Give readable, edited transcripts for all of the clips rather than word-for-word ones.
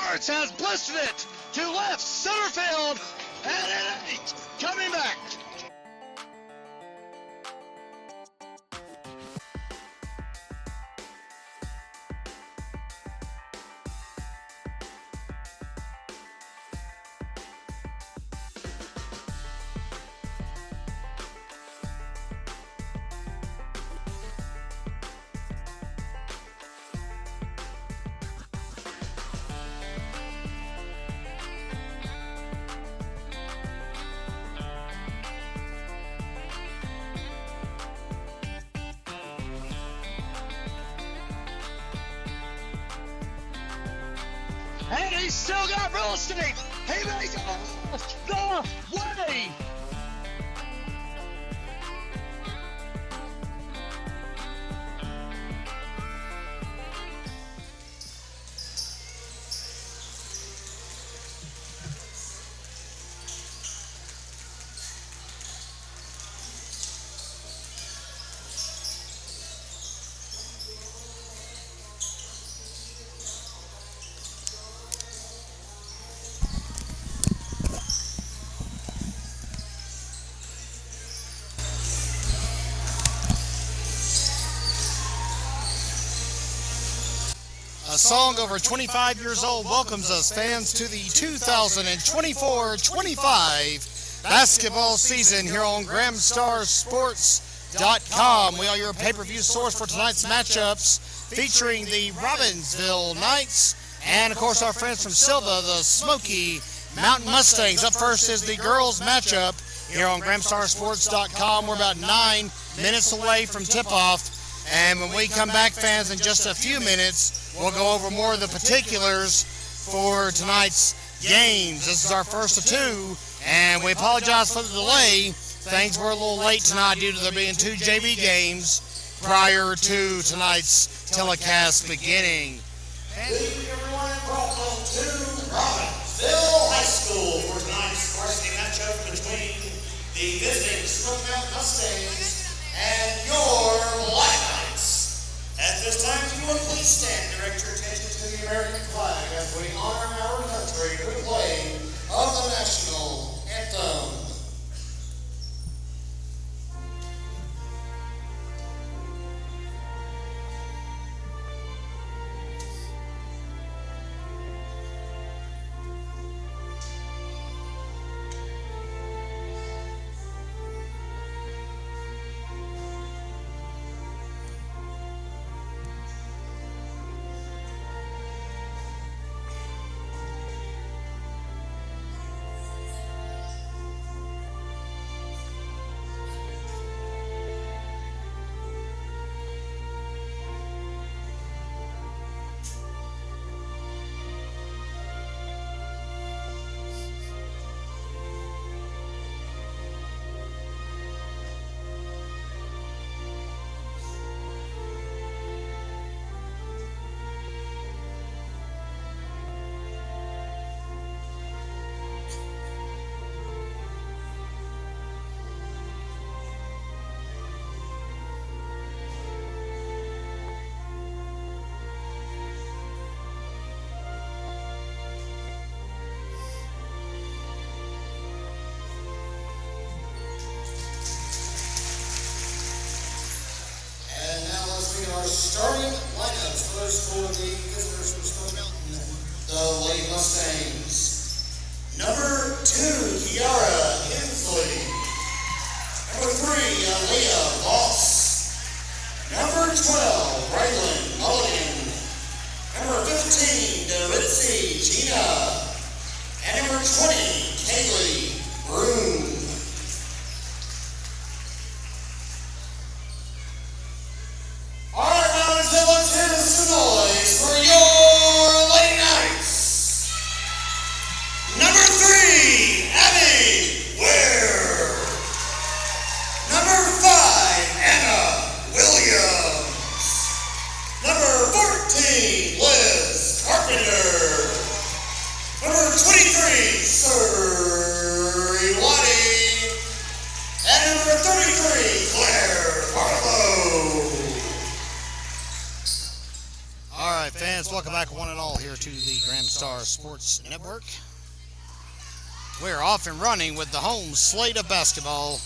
Schwartz has blistered it to left center field, and it ain't coming back. And he's still got real estate. He makes it the way. A song over 25 years old welcomes us fans to the 2024-25 basketball season here on GramStarSports.com. We are your pay-per-view source for tonight's matchups featuring the Robbinsville Knights and, of course, our friends from Silva, the Smoky Mountain Mustangs. Up first is the girls' matchup here on GramStarSports.com. We're about 9 minutes away from tip-off. And when we come back, fans, in just a few minutes, we'll go over more of the particulars for tonight's games. This is our first of two, and we apologize for the delay. Things were a little late tonight due to there being 2 JV games prior to tonight's telecast beginning. Good evening, everyone, and welcome to Robbinsville High School for tonight's varsity matchup between the visiting Smoky Mountain Mustangs and your Black Knights. At this time, if you would please stand and direct your attention to the American flag as we honor our country with the playing of the national anthem. Our starting lineups first for the visitors from Smoky Mountain, the Lady Mustangs. Number 2, Kiara Hensley. Number 3, Aaliyah Voss. Number 12, Raylan Mulligan. Number 15, Doritzy Gina. And number 20, Kaylee Broom. Noise for your Lady Knights. Number 3, Abby Ware. Number 5, Anna Williams. Number 14, Liz Carpenter. Number 23, Sir basketball here to the Grand Star Sports Network. We're off and running with the home slate of basketball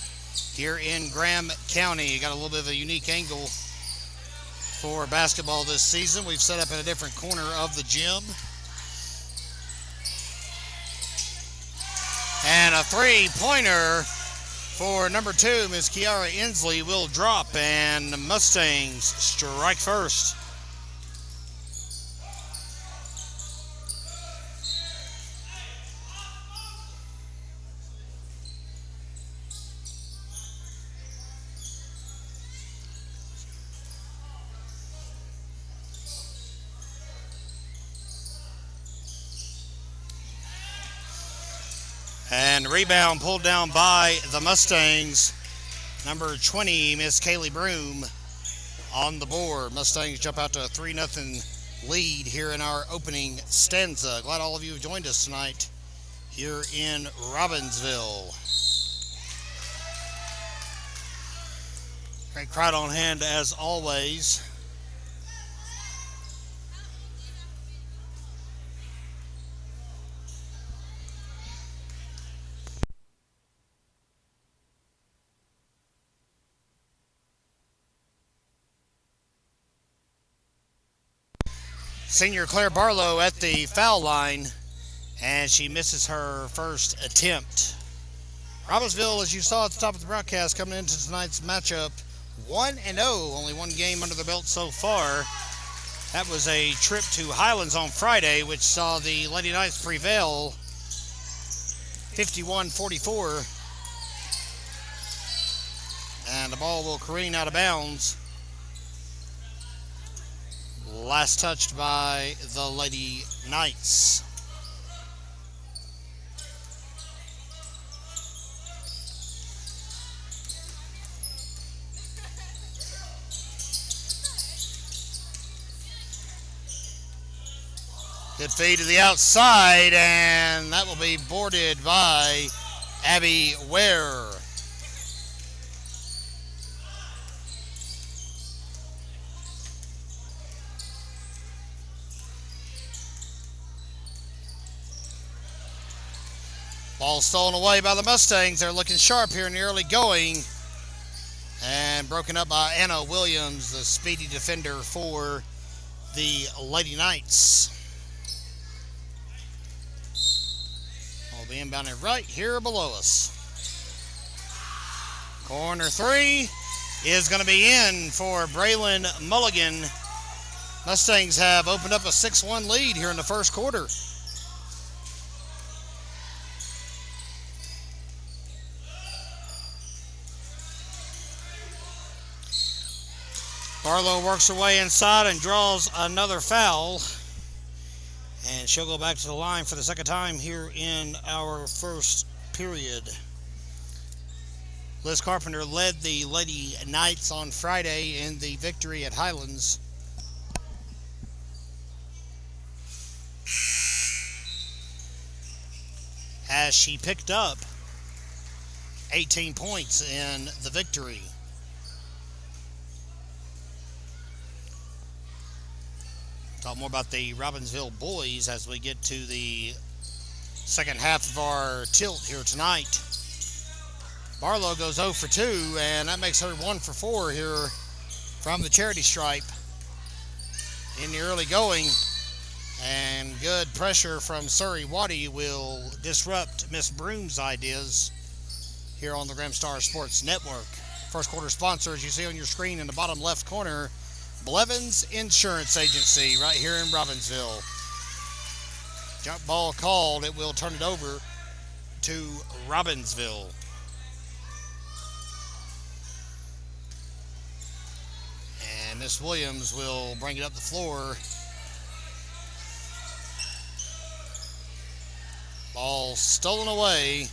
here in Graham County. Got a little bit of a unique angle for basketball this season. We've set up in a different corner of the gym. And a three-pointer for number 2, Ms. Kiara Inslee, will drop, and the Mustangs strike first. And rebound pulled down by the Mustangs. Number 20, Miss Kaylee Broom, on the board. Mustangs jump out to a 3-0 lead here in our opening stanza. Glad all of you have joined us tonight here in Robbinsville. Great crowd on hand as always. Senior Claire Barlow at the foul line, and she misses her first attempt. Robbinsville, as you saw at the top of the broadcast, coming into tonight's matchup 1-0, only one game under the belt so far. That was a trip to Highlands on Friday, which saw the Lady Knights prevail 51-44. And the ball will careen out of bounds. Last touched by the Lady Knights. Good feed to the outside, and that will be boarded by Abby Ware. Ball stolen away by the Mustangs. They're looking sharp here in the early going. And broken up by Anna Williams, the speedy defender for the Lady Knights. Ball being inbounded right here below us. Corner 3 is going to be in for Braylon Mulligan. Mustangs have opened up a 6-1 lead here in the first quarter. Barlow works her way inside and draws another foul. And she'll go back to the line for the second time here in our first period. Liz Carpenter led the Lady Knights on Friday in the victory at Highlands. As she picked up 18 points in the victory. Talk more about the Robbinsville boys as we get to the second half of our tilt here tonight. Barlow goes 0 for 2, and that makes her 1 for 4 here from the charity stripe in the early going. And good pressure from Surrey Waddy will disrupt Miss Broom's ideas here on the Graham Star Sports Network. First quarter sponsor, as you see on your screen in the bottom left corner, Blevins Insurance Agency right here in Robbinsville. Jump ball called. It will turn it over to Robbinsville. And Miss Williams will bring it up the floor. Ball stolen away.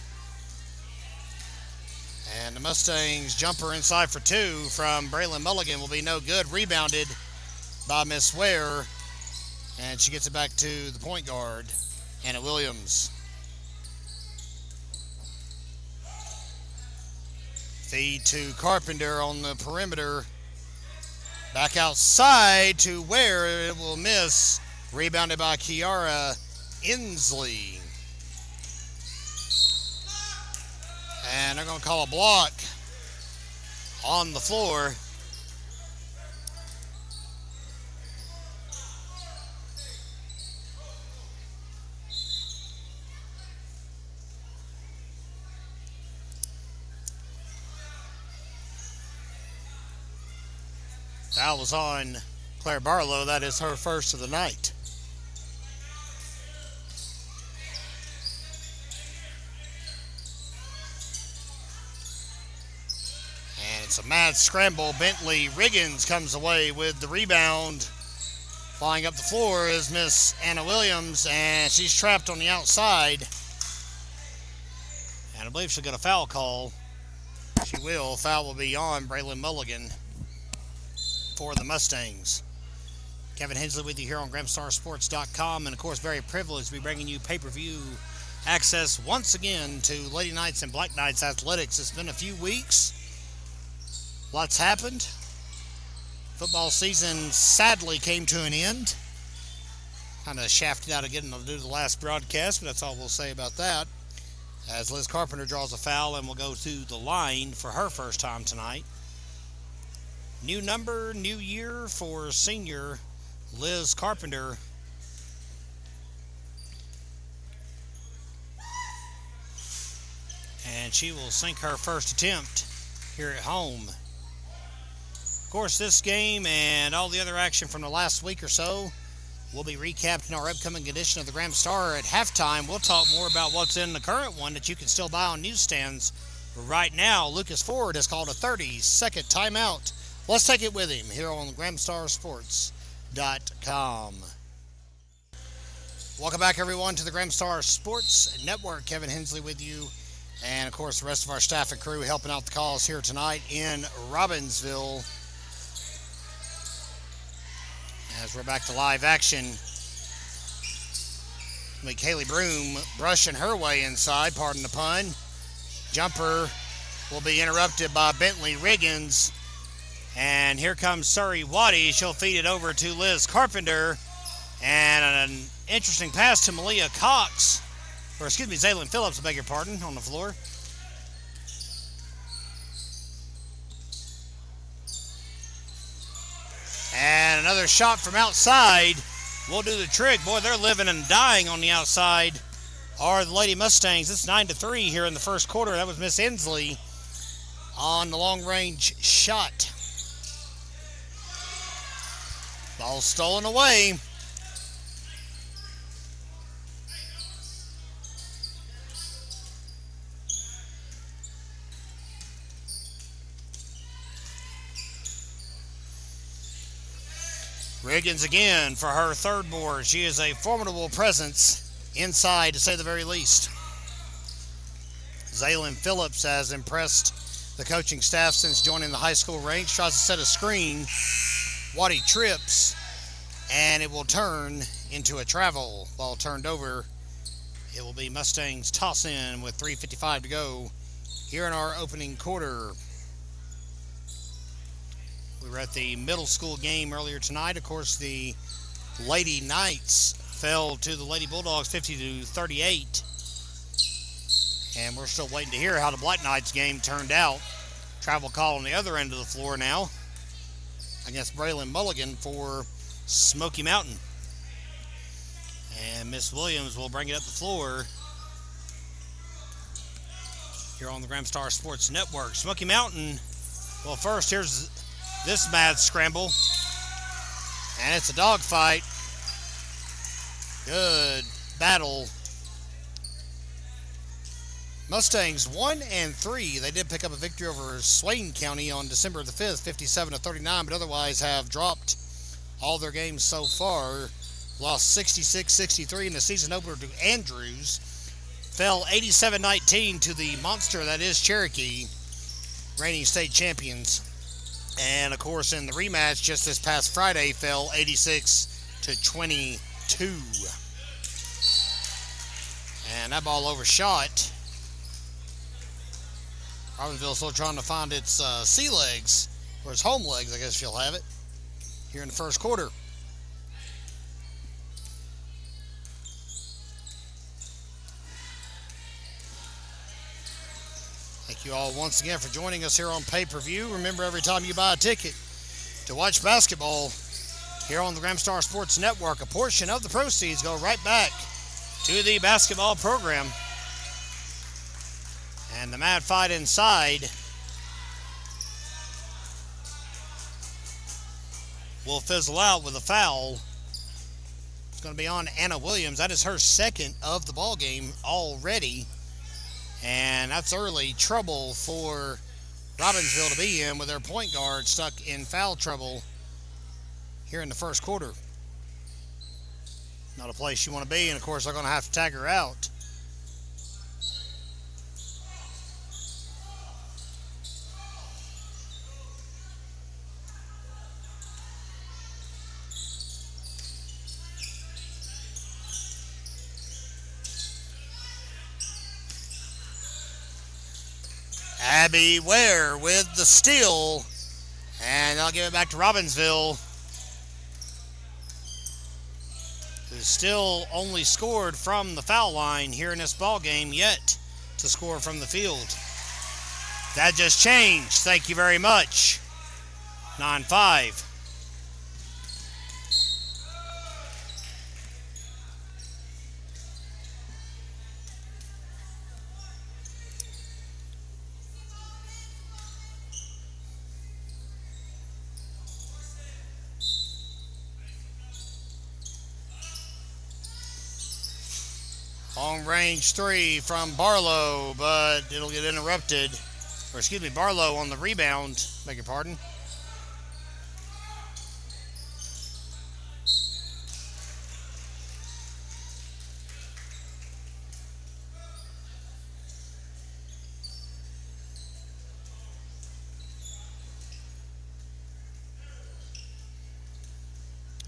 And the Mustangs jumper inside for 2 from Braylon Mulligan will be no good. Rebounded by Miss Ware. And she gets it back to the point guard, Anna Williams. Feed to Carpenter on the perimeter. Back outside to Ware. It will miss Rebounded by Kiara Inslee. And they're going to call a block on the floor. Foul was on Claire Barlow. That is her first of the night. And it's a mad scramble. Bentley Riggins comes away with the rebound. Flying up the floor is Miss Anna Williams, and she's trapped on the outside. And I believe she'll get a foul call. She will. Foul will be on Braylon Mulligan for the Mustangs. Kevin Hensley with you here on GramStarSports.com, and of course very privileged to be bringing you pay-per-view access once again to Lady Knights and Black Knights Athletics. It's been a few weeks. Lots happened. Football season sadly came to an end. Kind of shafted out of getting to do the last broadcast, but that's all we'll say about that. As Liz Carpenter draws a foul and will go to the line for her first time tonight. New number, new year for senior Liz Carpenter. And she will sink her first attempt here at home. Of course, this game and all the other action from the last week or so will be recapped in our upcoming edition of the Gram Star at halftime. We'll talk more about what's in the current one that you can still buy on newsstands. Right now, Lucas Ford has called a 30-second timeout. Let's take it with him here on GramStarSports.com. Welcome back, everyone, to the Gramstar Sports Network. Kevin Hensley with you, and, of course, the rest of our staff and crew helping out the calls here tonight in Robbinsville. As we're back to live action, Kaylee Broom brushing her way inside, pardon the pun. Jumper will be interrupted by Bentley Riggins. And here comes Surrey Waddy. She'll feed it over to Liz Carpenter. And an interesting pass to Malia Cox. Or excuse me, Zaylin Phillips, I beg your pardon, on the floor. And another shot from outside will do the trick. Boy, they're living and dying on the outside are the Lady Mustangs. It's 9-3 here in the first quarter. That was Miss Inslee on the long-range shot. Ball stolen away. Riggins again for her third board. She is a formidable presence inside, to say the very least. Zaylin Phillips has impressed the coaching staff since joining the high school ranks. Tries to set a screen. Waddy trips, and it will turn into a travel. Ball turned over. It will be Mustangs toss in with 3:55 to go here in our opening quarter. We were at the middle school game earlier tonight. Of course, the Lady Knights fell to the Lady Bulldogs 50-38. And we're still waiting to hear how the Black Knights game turned out. Travel call on the other end of the floor now against Braylon Mulligan for Smoky Mountain. And Miss Williams will bring it up the floor here on the Gramstar Sports Network. Smoky Mountain, well, first here's this mad scramble. And it's a dogfight. Good battle. Mustangs 1-3. They did pick up a victory over Swain County on December the 5th, 57-39, but otherwise have dropped all their games so far. Lost 66-63 in the season opener to Andrews. Fell 87-19 to the monster that is Cherokee, reigning state champions. And, of course, in the rematch just this past Friday, fell 86-22. And that ball overshot. Robbinsville still trying to find its sea legs, or its home legs, I guess you'll have it, here in the first quarter. Thank you all once again for joining us here on pay-per-view. Remember, every time you buy a ticket to watch basketball here on the Gramstar Sports Network, a portion of the proceeds go right back to the basketball program. And the mad fight inside will fizzle out with a foul. It's going to be on Anna Williams. That is her second of the ball game already. And that's early trouble for Robbinsville to be in with their point guard stuck in foul trouble here in the first quarter. Not a place you want to be, and of course they're going to have to tag her out. Abby Ware with the steal, and I'll give it back to Robbinsville, who still only scored from the foul line here in this ball game, yet to score from the field. That just changed. Thank you very much. 9-5. Long range three from Barlow, but it'll get interrupted. Or excuse me, Barlow on the rebound. Beg your pardon.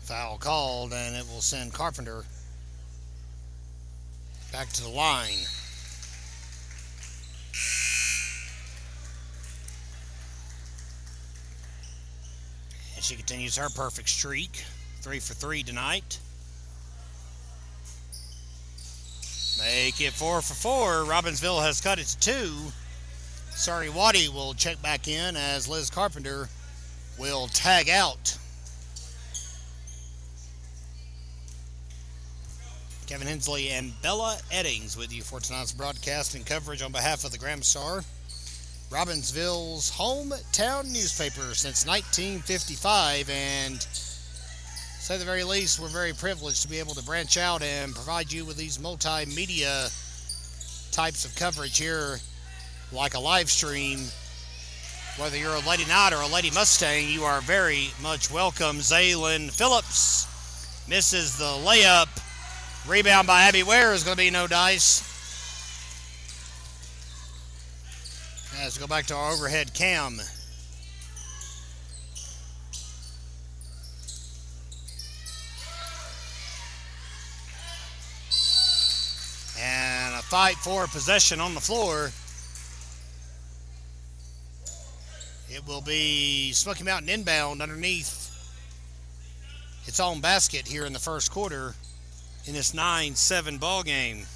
Foul called, and it will send Carpenter back to the line. And she continues her perfect streak. 3 for 3 tonight. Make it 4 for 4. Robbinsville has cut it to 2. Sorry, Waddy will check back in as Liz Carpenter will tag out. Kevin Hensley and Bella Eddings with you for tonight's broadcast and coverage on behalf of the Gramstar, Robbinsville's hometown newspaper since 1955. And to say the very least, we're very privileged to be able to branch out and provide you with these multimedia types of coverage here, like a live stream. Whether you're a Lady Knight or a Lady Mustang, you are very much welcome. Zaylin Phillips misses the layup. Rebound by Abby Ware is going to be no dice. Let's go back to our overhead cam. And a fight for possession on the floor. It will be Smoky Mountain inbound underneath its own basket here in the first quarter in this 9-7 ball game.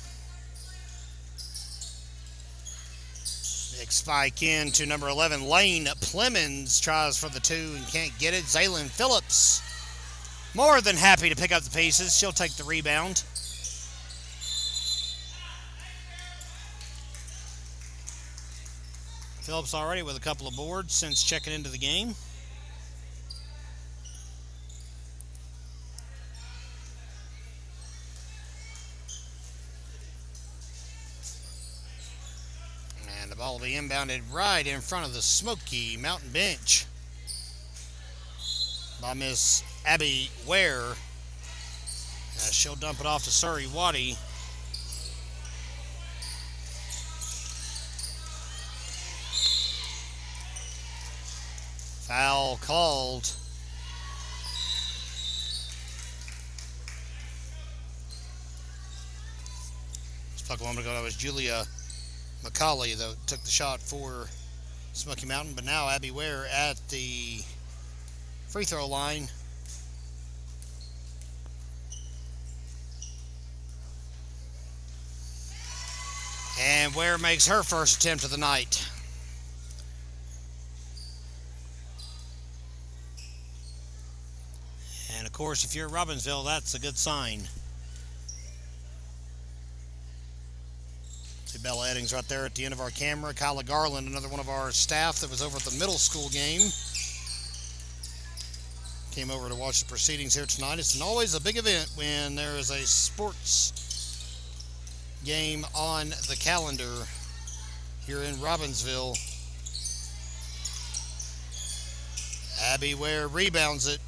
Big spike in to number 11, Lane Plemons, tries for the 2 and can't get it. Zaylin Phillips, more than happy to pick up the pieces. She'll take the rebound. Phillips already with a couple of boards since checking into the game. The ball will be inbounded right in front of the Smoky Mountain bench by Miss Abby Ware. She'll dump it off to Surrey Waddy. Foul called. Spoke a moment ago, that was Julia McCauley, though, took the shot for Smoky Mountain, but now Abby Ware at the free throw line. And Ware makes her first attempt of the night. course, if you're at Robbinsville, that's a good sign. See Bella Eddings right there at the end of our camera. Kyla Garland, another one of our staff that was over at the middle school game. Came over to watch the proceedings here tonight. It's always a big event when there is a sports game on the calendar here in Robbinsville. Abby Ware rebounds it.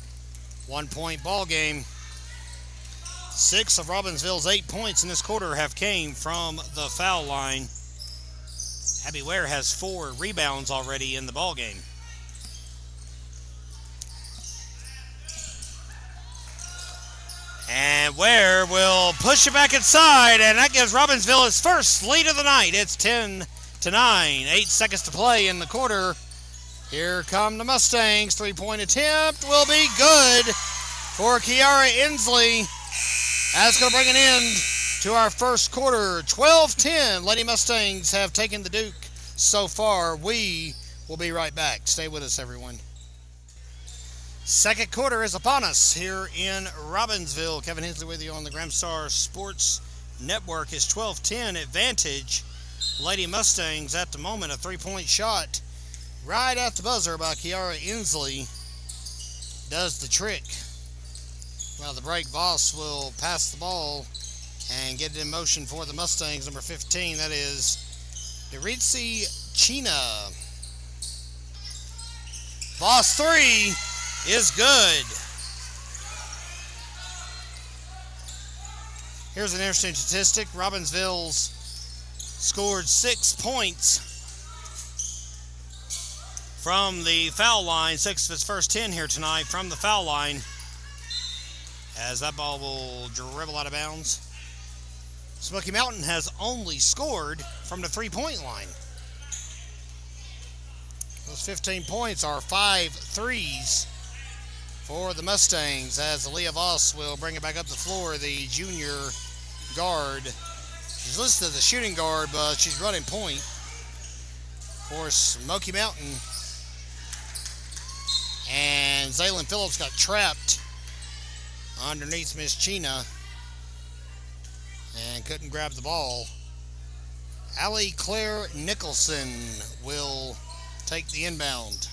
1-point ball game. 6 of Robbinsville's 8 points in this quarter have came from the foul line. Abby Ware has 4 rebounds already in the ball game. And Ware will push it back inside, and that gives Robbinsville its first lead of the night. It's 10-9. 8 seconds to play in the quarter. Here come the Mustangs. 3-point attempt will be good for Kiara Inslee. That's going to bring an end to our first quarter. 12-10. Lady Mustangs have taken the Duke so far. We will be right back. Stay with us, everyone. Second quarter is upon us here in Robbinsville. Kevin Hensley with you on the Gramstar Sports Network. It's 12-10 advantage. Lady Mustangs at the moment. A 3-point shot right at the buzzer by Kiara Inslee does the trick. Well, the break, Voss will pass the ball and get it in motion for the Mustangs. Number 15, that is Deritzi China. Voss 3 is good. Here's an interesting statistic. Robbinsville's scored 6 points from the foul line. 6 of its first 10 here tonight from the foul line. As that ball will dribble out of bounds. Smoky Mountain has only scored from the 3-point line. Those 15 points are 5 threes for the Mustangs, as Aaliyah Voss will bring it back up the floor, the junior guard. She's listed as a shooting guard, but she's running point for Smoky Mountain. And Zaylin Phillips got trapped underneath Miss China and couldn't grab the ball. Allie Claire Nicholson will take the inbound.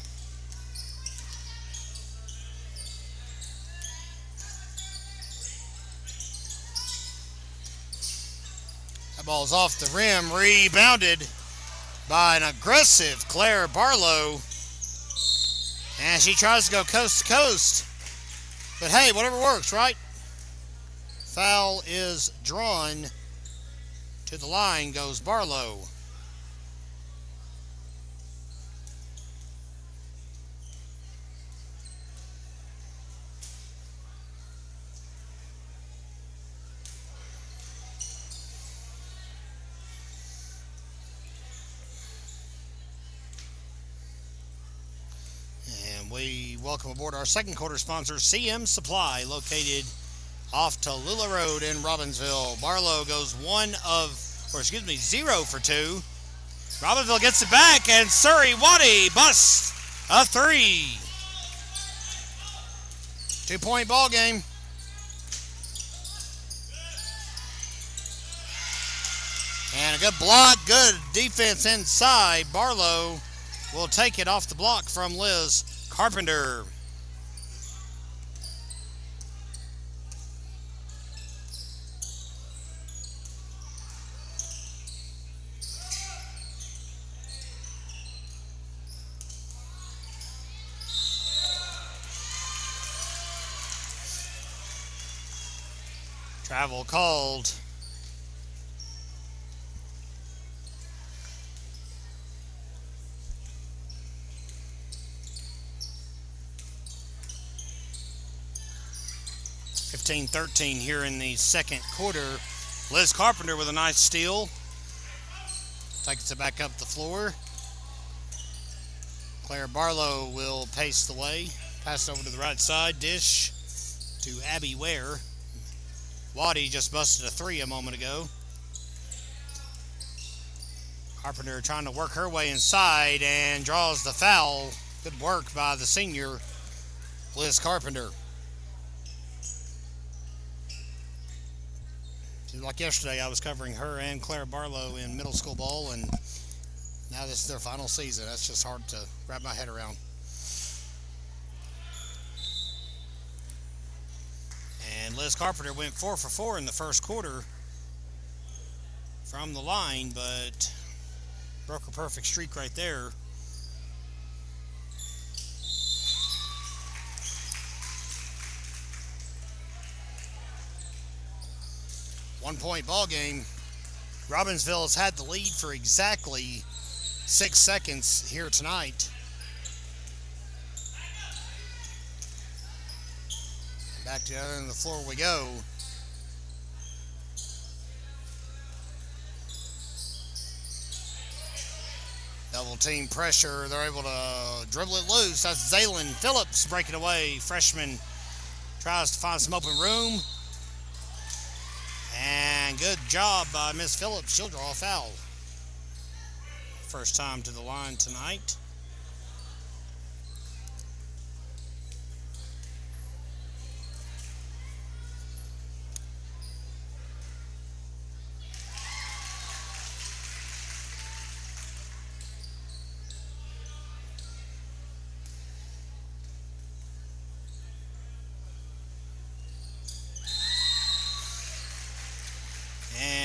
That ball's off the rim, rebounded by an aggressive Claire Barlow. And she tries to go coast to coast. But hey, whatever works, right? Foul is drawn. To the line goes Barlow. We welcome aboard our second quarter sponsor, CM Supply, located off Tallulah Road in Robbinsville. Barlow goes 0 for 2. Robbinsville gets it back, and Surrey Waddy busts a 3. 2-point ball game. And a good block, good defense inside. Barlow will take it off the block from Liz Carpenter. Travel called. (15-13) here in the second quarter. Liz Carpenter with a nice steal. Takes it back up the floor. Claire Barlow will pace the way. Pass over to the right side. Dish to Abby Ware. Waddy just busted a 3 a moment ago. Carpenter trying to work her way inside and draws the foul. Good work by the senior, Liz Carpenter. Like yesterday, I was covering her and Claire Barlow in middle school ball, and now this is their final season. That's just hard to wrap my head around. And Liz Carpenter went 4 for 4 in the first quarter from the line, but broke her perfect streak right there. One-point ball game. Robbinsville has had the lead for exactly 6 seconds here tonight. Back to the other end of the floor we go. Double team pressure. They're able to dribble it loose. That's Zaylin Phillips breaking away. Freshman tries to find some open room. And good job by Miss Phillips. She'll draw a foul. First time to the line tonight.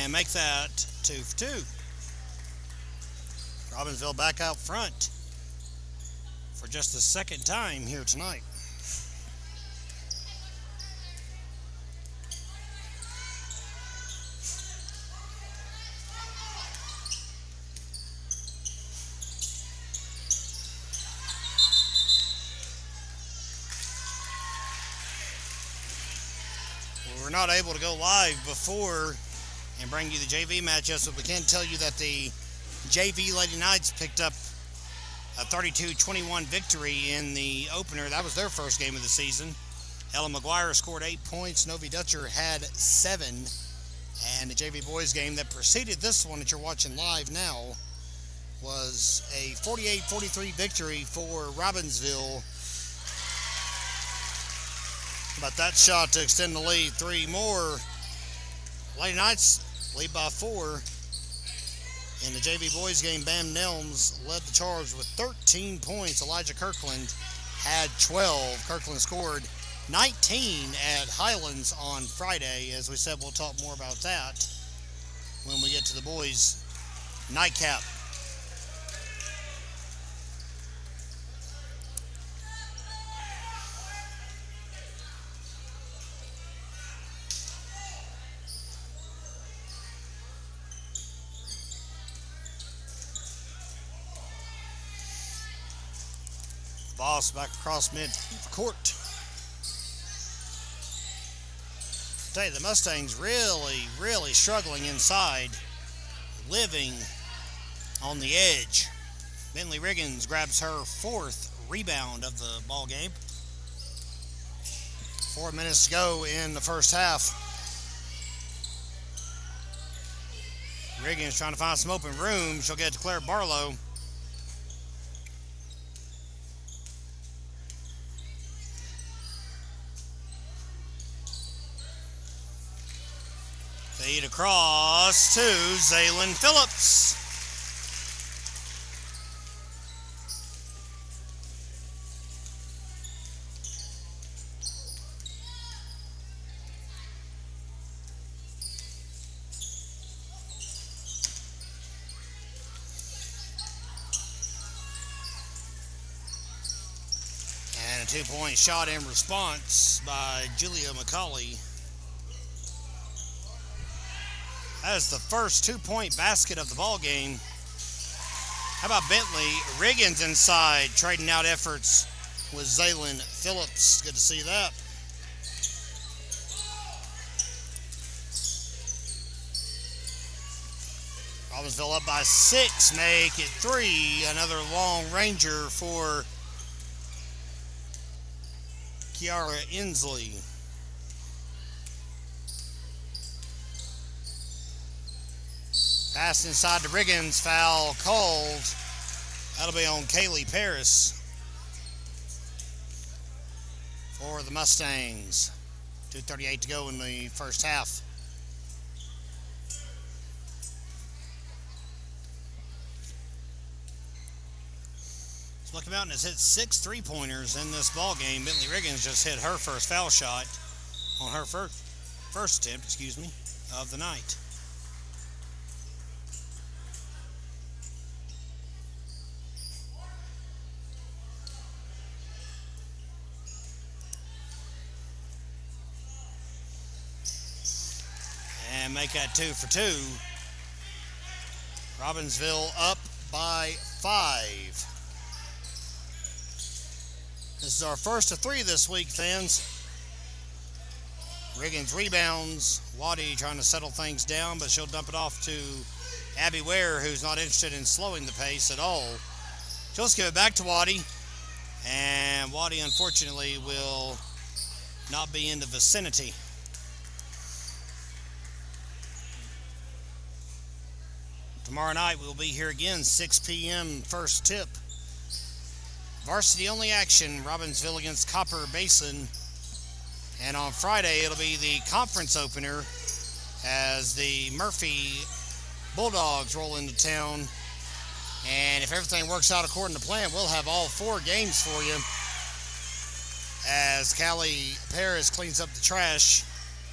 And make that 2 for 2. Robbinsville back out front for just the second time here tonight. We were not able to go live before and bring you the JV matchups, but we can tell you that the JV Lady Knights picked up a 32-21 victory in the opener. That was their first game of the season. Ella McGuire scored 8 points. Novi Dutcher had 7. And the JV boys game that preceded this one that you're watching live now was a 48-43 victory for Robbinsville. But that shot to extend the lead 3 more. Lady Knights lead by 4. In the JV boys game, Bam Nelms led the charge with 13 points. Elijah Kirkland had 12. Kirkland scored 19 at Highlands on Friday. As we said, we'll talk more about that when we get to the boys' nightcap. Boss back across mid-court. I tell you, the Mustangs really struggling inside, living on the edge. Bentley Riggins grabs her 4th rebound of the ball game. 4 minutes to go in the first half. Riggins trying to find some open room. She'll get it to Claire Barlow. Feed across to Zaylin Phillips. And a 2-point shot in response by Julia McCauley. That is the first 2-point basket of the ball game. How about Bentley Riggins inside, trading out efforts with Zaylin Phillips. Good to see that. Robbinsville up by 6, make it 3. Another long ranger for Kiara Inslee. Pass inside to Riggins, foul called. That'll be on Kaylee Paris for the Mustangs. 2:38 to go in the first half. Smoky Mountain has hit 6 3-pointers in this ball game. Bentley Riggins just hit her first foul shot on her first attempt, of the night. And make that 2 for 2. Robbinsville up by 5. This is our first of 3 this week, fans. Riggins rebounds. Waddy trying to settle things down, but she'll dump it off to Abby Ware, who's not interested in slowing the pace at all. She'll just give it back to Waddy. And Waddy, unfortunately, will not be in the vicinity. Tomorrow night we'll be here again, 6 p.m. first tip. Varsity only action, Robbinsville against Copper Basin. And on Friday it'll be the conference opener as the Murphy Bulldogs roll into town. And if everything works out according to plan, we'll have all 4 games for you as Callie Paris cleans up the trash,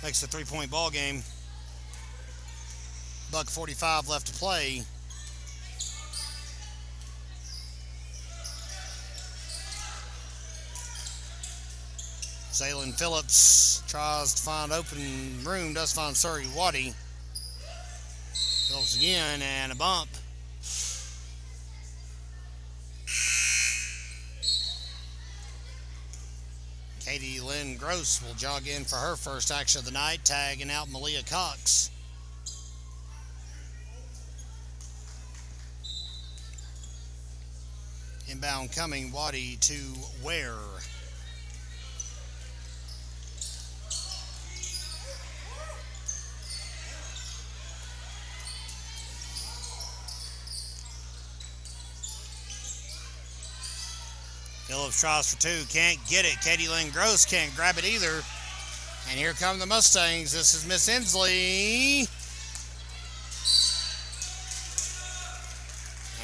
makes the 3-point ball game. $1:45 left to play. Zaylin Phillips tries to find open room, does find Surrey Waddy. Phillips again, and a bump. Katie Lynn Gross will jog in for her first action of the night, tagging out Malia Cox. Inbound coming, Waddy to Ware. Phillips tries for 2, can't get it. Katie Lynn Gross can't grab it either. And here come the Mustangs. This is Miss Inslee.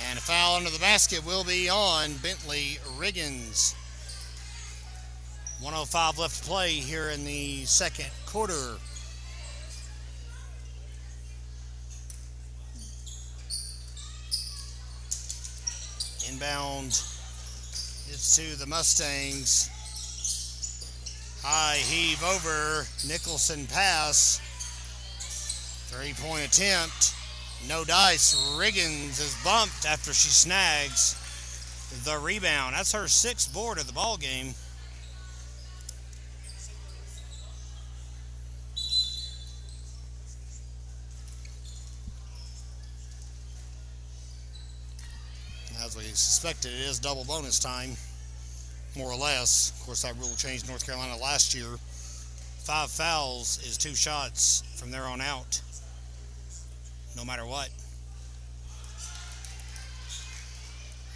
And a foul under the basket will be on Bentley Riggins. 1:05 left to play here in the second quarter. Inbound. It's to the Mustangs. High heave over. Nicholson pass. 3-point attempt. No dice. Riggins is bumped after she snags the rebound. That's her 6th board of the ball game. As we suspected, it is double bonus time, more or less. Of course, that rule changed in North Carolina last year. 5 fouls is 2 shots from there on out, no matter what.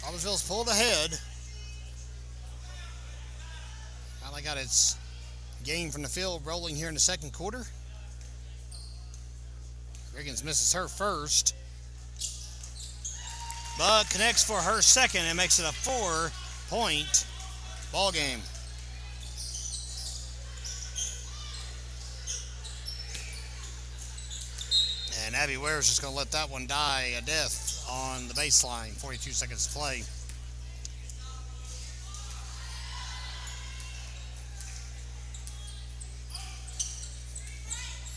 Robbinsville's pulled ahead. Finally got its game from the field rolling here in the second quarter. Riggins misses her first, but connects for her second and makes it a 4-point ball game. And Abby Ware's just going to let that one die a death on the baseline. 42 seconds to play.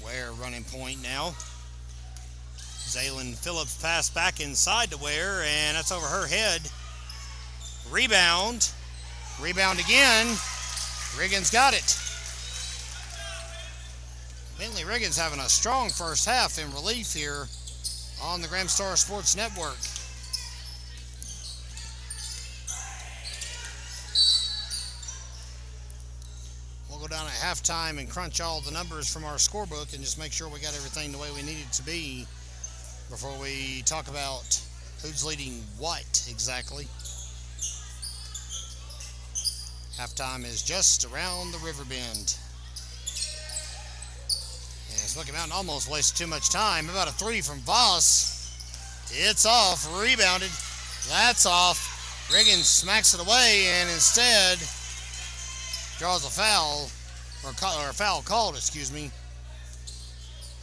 Ware running point now. Zaylin Phillips pass back inside to Ware, and that's over her head. Rebound. Rebound again. Riggins got it. Bentley Riggins having a strong first half in relief here on the Graham Star Sports Network. We'll go down at halftime and crunch all the numbers from our scorebook and just make sure we got everything the way we need it to be before we talk about who's leading what exactly. Halftime is just around the river bend. And Smoky Mountain almost wasted too much time. About a 3 from Voss. It's off. Rebounded. That's off. Riggins smacks it away and instead draws a foul, or a foul called,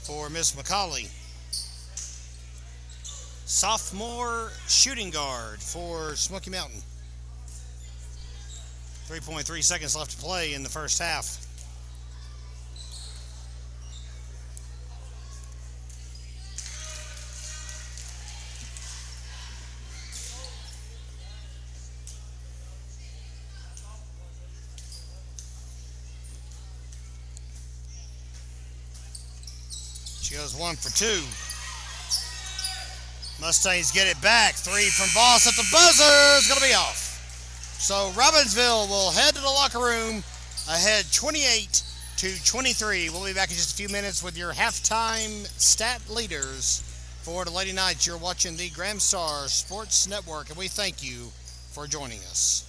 for Miss McCauley. Sophomore shooting guard for Smoky Mountain. 3.3 seconds left to play in the first half. She goes 1 for 2. Mustangs get it back. 3 from Voss at the buzzer. It's going to be off. So Robbinsville will head to the locker room ahead 28-23. We'll be back in just a few minutes with your halftime stat leaders for the Lady Knights. You're watching the Gramstar Sports Network, and we thank you for joining us.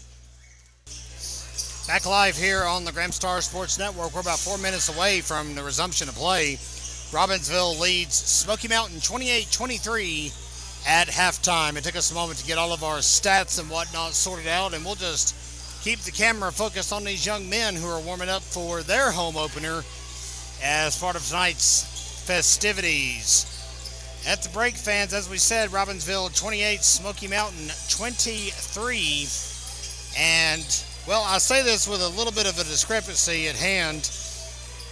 Back live here on the Gramstar Sports Network. We're about 4 minutes away from the resumption of play. Robbinsville leads Smoky Mountain 28-23 at halftime. It took us a moment to get all of our stats and whatnot sorted out, and we'll just keep the camera focused on these young men who are warming up for their home opener as part of tonight's festivities. At the break, fans, as we said, Robbinsville 28, Smoky Mountain 23. And, well, I say this with a little bit of a discrepancy at hand.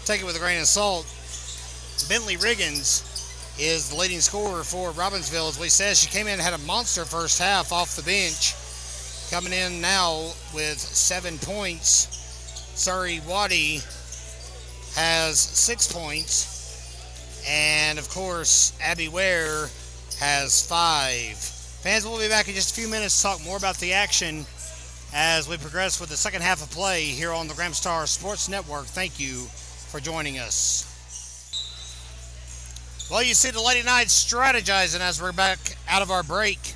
Take it with a grain of salt. Bentley Riggins is the leading scorer for Robbinsville. As we said, she came in and had a monster first half off the bench. Coming in now with 7 points. Surrey Waddy has 6 points. And, of course, Abby Ware has 5. Fans, we'll be back in just a few minutes to talk more about the action as we progress with the second half of play here on the Gramstar Sports Network. Thank you for joining us. Well, you see the Lady Knights strategizing as we're back out of our break.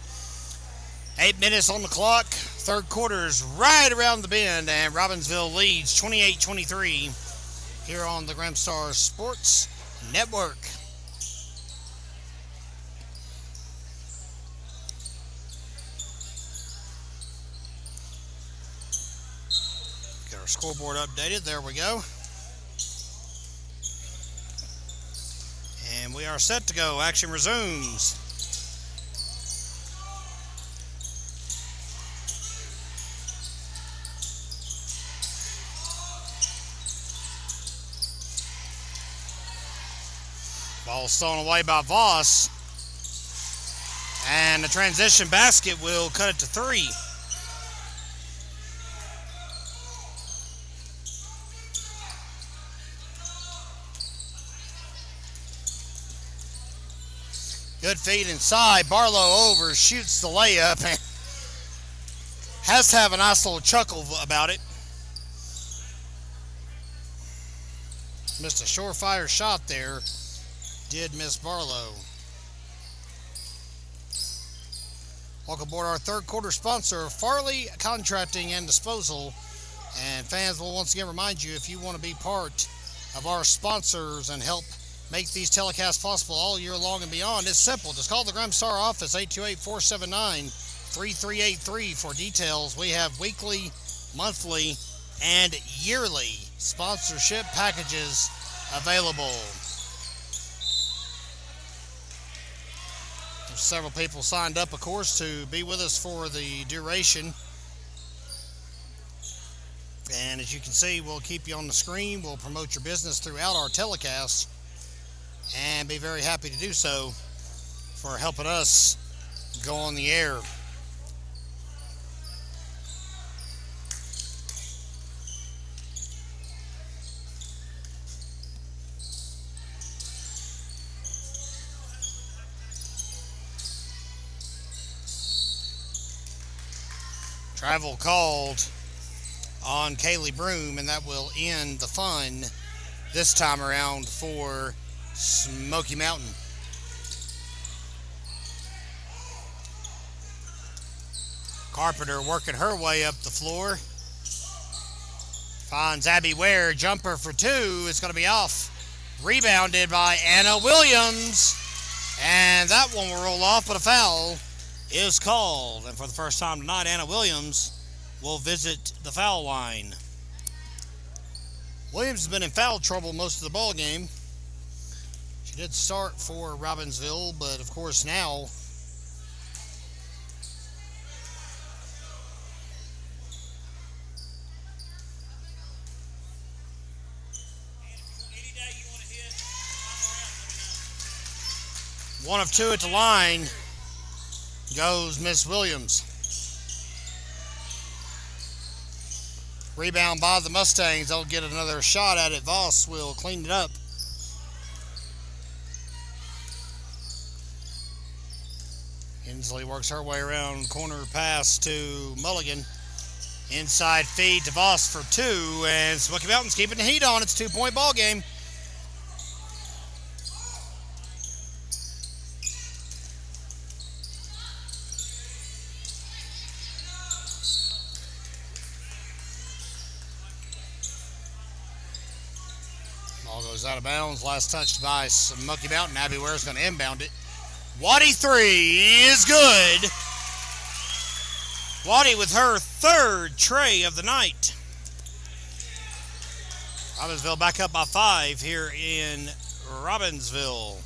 8 minutes on the clock. Third quarter's right around the bend, and Robbinsville leads 28-23 here on the Gramstar Sports Network. Get our scoreboard updated. There we go. And we are set to go. Action resumes. Ball stolen away by Voss. And the transition basket will cut it to 3. Good feed inside. Barlow overshoots the layup and has to have a nice little chuckle about it. Missed a surefire shot there. Did miss Barlow. Welcome aboard our third quarter sponsor, Farley Contracting and Disposal. And fans will once again remind you, if you want to be part of our sponsors and help make these telecasts possible all year long and beyond, it's simple. Just call the Gramstar office, 828-479-3383 for details. We have weekly, monthly, and yearly sponsorship packages available. There's several people signed up, of course, to be with us for the duration. And as you can see, we'll keep you on the screen. We'll promote your business throughout our telecasts and be very happy to do so for helping us go on the air. Travel called on Kaylee Broom, and that will end the fun this time around for Smoky Mountain. Carpenter working her way up the floor. Finds Abby Ware, jumper for 2. It's going to be off. Rebounded by Anna Williams. And that one will roll off, but a foul is called. And for the first time tonight, Anna Williams will visit the foul line. Williams has been in foul trouble most of the ball game. She did start for Robbinsville, but of course now one of two at the line goes Miss Williams. Rebound by the Mustangs. They'll get another shot at it. Voss will clean it up. Inslee works her way around, corner pass to Mulligan. Inside feed to Voss for two, and Smoky Mountains keeping the heat on. It's a 2-point ball game. Ball goes out of bounds. Last touched by Smoky Mountain. Abby Ware's going to inbound it. Waddy three is good. Waddy with her third tray of the night. Robbinsville back up by 5 here in Robbinsville.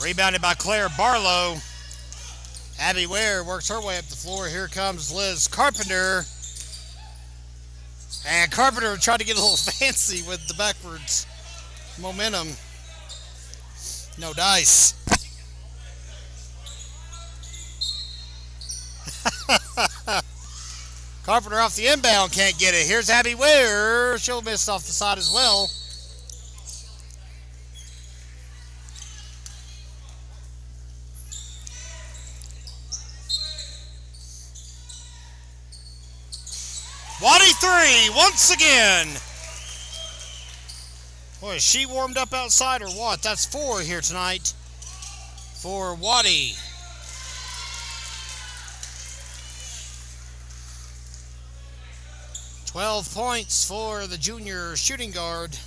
Rebounded by Claire Barlow. Abby Ware works her way up the floor. Here comes Liz Carpenter. And Carpenter tried to get a little fancy with the backwards momentum. No dice. Carpenter off the inbound, can't get it. Here's Abby Ware. She'll miss off the side as well. Waddy three, once again. Boy, is she warmed up outside or what? That's 4 here tonight for Waddy. $12 points for the junior shooting guard.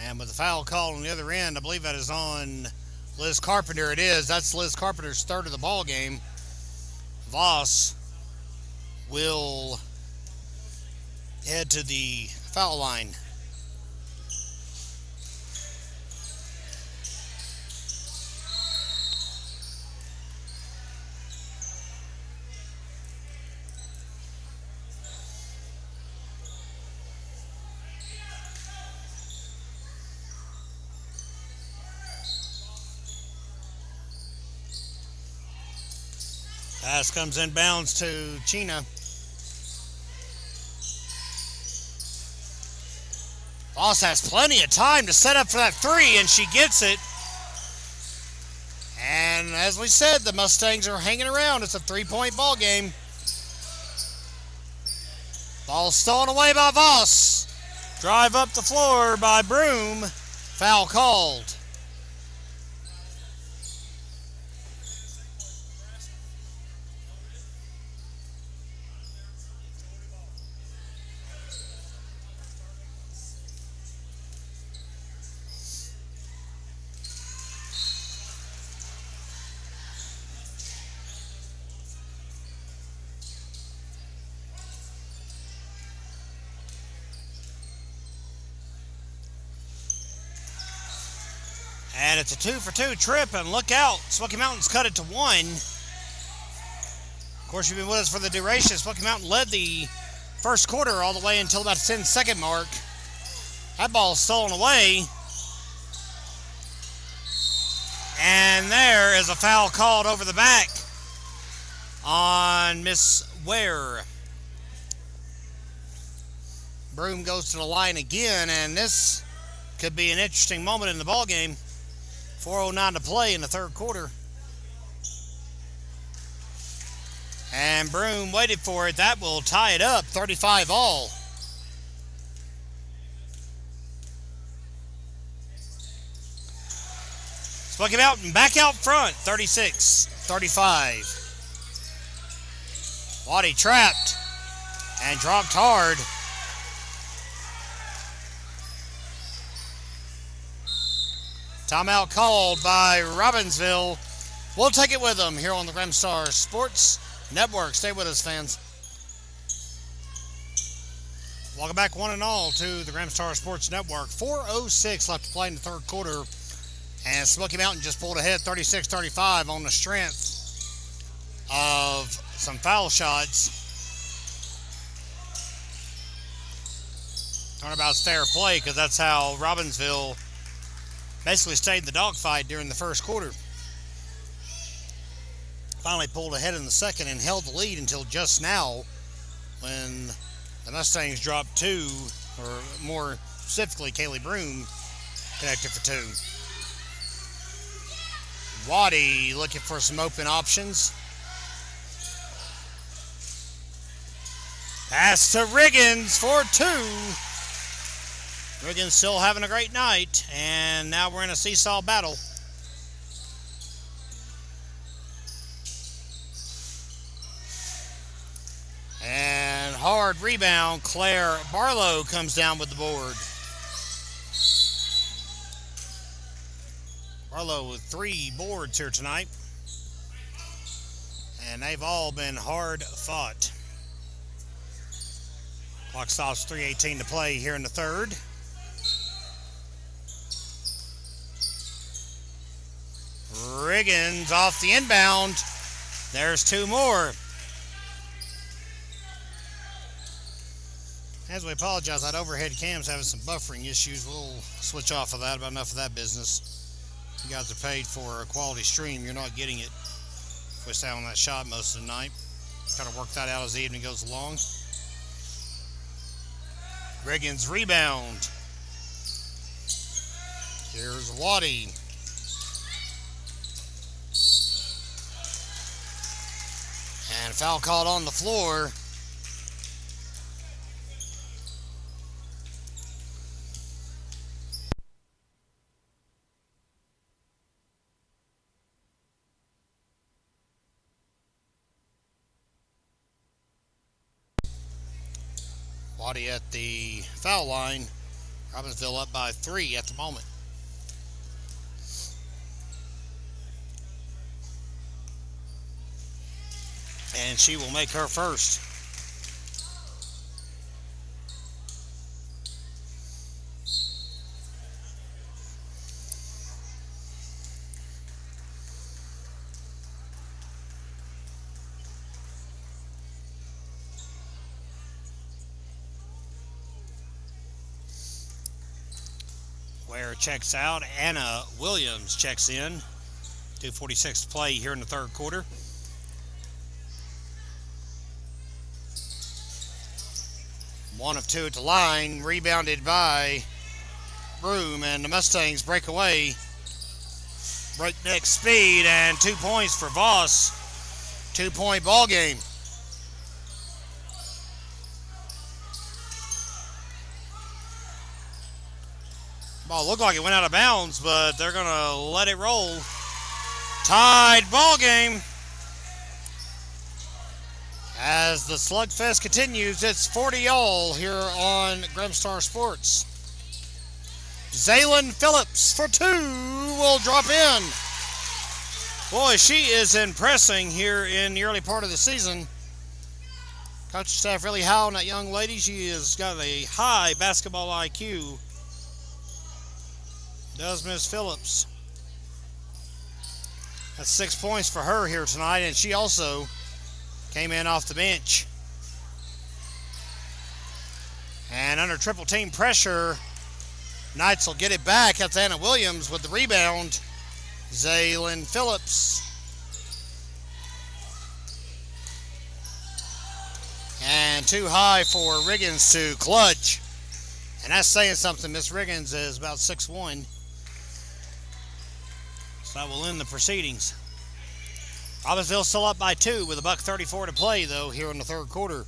And with the foul call on the other end, I believe that is on Liz Carpenter. It is. That's Liz Carpenter's third of the ball game. Voss will head to the foul line. Pass comes inbounds to Chena. Voss has plenty of time to set up for that three, and she gets it. And as we said, the Mustangs are hanging around. It's a 3-point ball game. Ball stolen away by Voss. Drive up the floor by Broom. Foul called. And it's a 2-for-2 trip, and look out. Smoky Mountains cut it to 1. Of course, you've been with us for the duration. Smoky Mountain led the first quarter all the way until about the 10-second mark. That ball stolen away. And there is a foul called over the back on Miss Ware. Broom goes to the line again, and this could be an interesting moment in the ball game. 4:09 to play in the third quarter. And Broom waited for it. That will tie it up, 35 all. Smoky Mountain back out front, 36-35. Waddy trapped and dropped hard. Timeout called by Robbinsville. We'll take it with them here on the Grimstar Sports Network. Stay with us, fans. Welcome back, one and all, to the Grimstar Sports Network. 4:06 left to play in the third quarter. And Smoky Mountain just pulled ahead 36-35 on the strength of some foul shots. Turnabout's fair play because that's how Robbinsville basically stayed in the dogfight during the first quarter. Finally pulled ahead in the second and held the lead until just now when the Mustangs dropped two, or more specifically, Kaylee Broom connected for two. Waddy looking for some open options. Pass to Riggins for two. Riggins still having a great night, and now we're in a seesaw battle. And hard rebound, Claire Barlow comes down with the board. Barlow with 3 boards here tonight. And they've all been hard fought. Clock stops, 3:18 to play here in the third. Riggins off the inbound. There's 2 more. As we apologize, that overhead cam's having some buffering issues. We'll switch off of that. About enough of that business. You guys are paid for a quality stream. You're not getting it. We stay on that shot most of the night. Try to work that out as the evening goes along. Riggins rebound. Here's Waddy. And foul called on the floor. Waddy at the foul line. Robbinsville up by 3 at the moment. And she will make her first. Ware checks out. Anna Williams checks in. 2:46 to play here in the third quarter. One of 2 at the line, rebounded by Broom, and the Mustangs break away. Breakneck speed, and 2 points for Voss. 2-point ball game. Ball looked like it went out of bounds, but they're going to let it roll. Tied ball game. As the slugfest continues, it's 40-all here on Grimstar Sports. Zaylin Phillips for 2 will drop in. Boy, she is impressing here in the early part of the season. Coaching staff really high on that young lady. She has got a high basketball IQ. Does Miss Phillips. That's 6 points for her here tonight, and she also came in off the bench. And under triple team pressure, Knights will get it back. That's Anna Williams with the rebound. Zaylin Phillips. And too high for Riggins to clutch. And that's saying something. Miss Riggins is about 6'1". So that will end the proceedings. Robbinsville still up by 2 with $1:34 to play, though, here in the third quarter.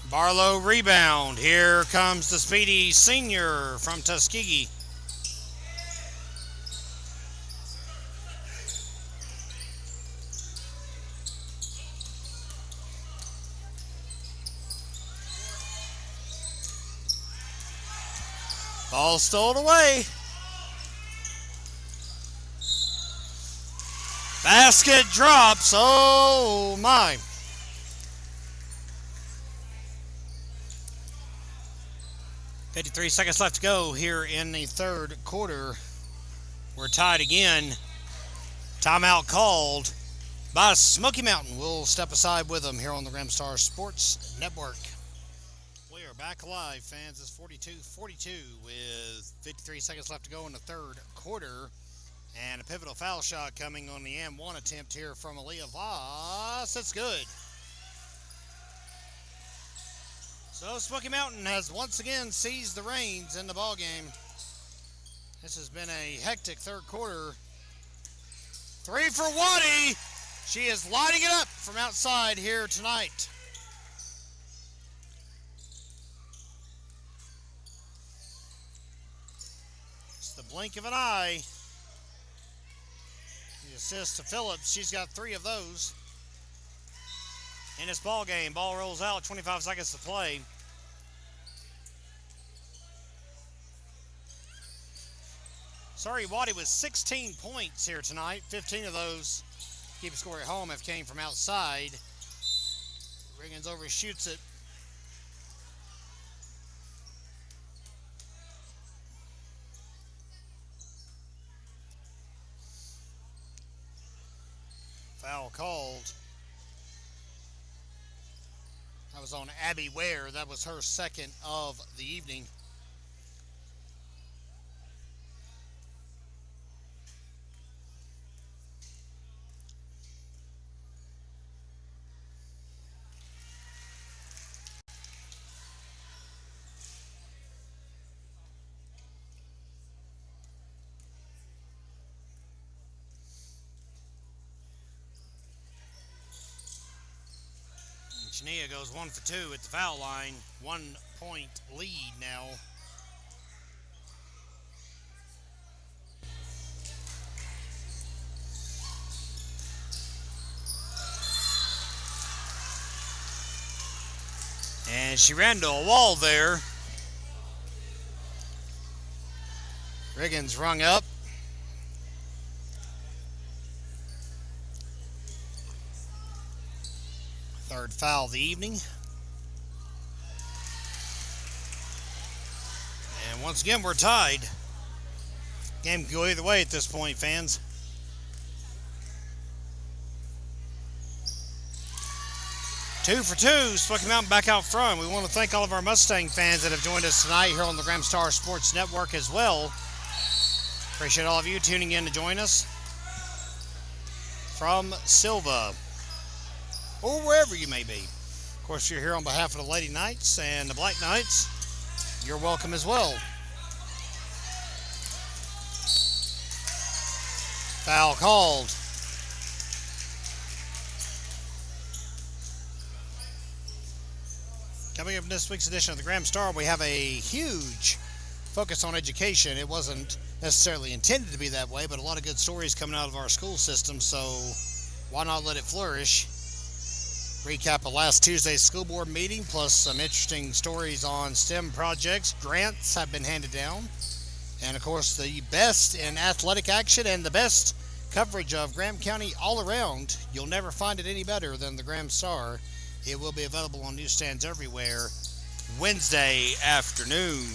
Barlow rebound. Here comes the speedy senior from Tuskegee. Ball stole away. Basket drops. Oh my. .53 seconds left to go here in the third quarter. We're tied again. Timeout called by Smoky Mountain. We'll step aside with them here on the Gramstar Sports Network. We are back live, fans. It's 42-42 with 53 seconds left to go in the third quarter. And a pivotal foul shot coming on the M1 attempt here from Aaliyah Voss. That's good. So Smoky Mountain has once again seized the reins in the ballgame. This has been a hectic third quarter. Three for Waddy. She is lighting it up from outside here tonight. It's the blink of an eye. The assist to Phillips. She's got 3 of those. In this ball game, ball rolls out, 25 seconds to play. Surrey Waddy with 16 points here tonight. 15 of those, keep a score at home, have came from outside. Riggins overshoots it. Foul called. That was on Abby Ware. That was her second of the evening. Chania goes 1 for 2 at the foul line. 1 point lead now. And she ran to a wall there. Riggins rung up. Third foul of the evening. And once again, we're tied. Game can go either way at this point, fans. Two for two, Smoky Mountain back out front. We want to thank all of our Mustang fans that have joined us tonight here on the Gramstar Sports Network as well. Appreciate all of you tuning in to join us from Silva, or wherever you may be. Of course, if you're here on behalf of the Lady Knights and the Black Knights, you're welcome as well. Foul called. Coming up in this week's edition of the Gramstar, we have a huge focus on education. It wasn't necessarily intended to be that way, but a lot of good stories coming out of our school system, so why not let it flourish? Recap of last Tuesday's school board meeting, plus some interesting stories on STEM projects. Grants have been handed down. And, of course, the best in athletic action and the best coverage of Graham County all around. You'll never find it any better than the Gramstar. It will be available on newsstands everywhere Wednesday afternoon.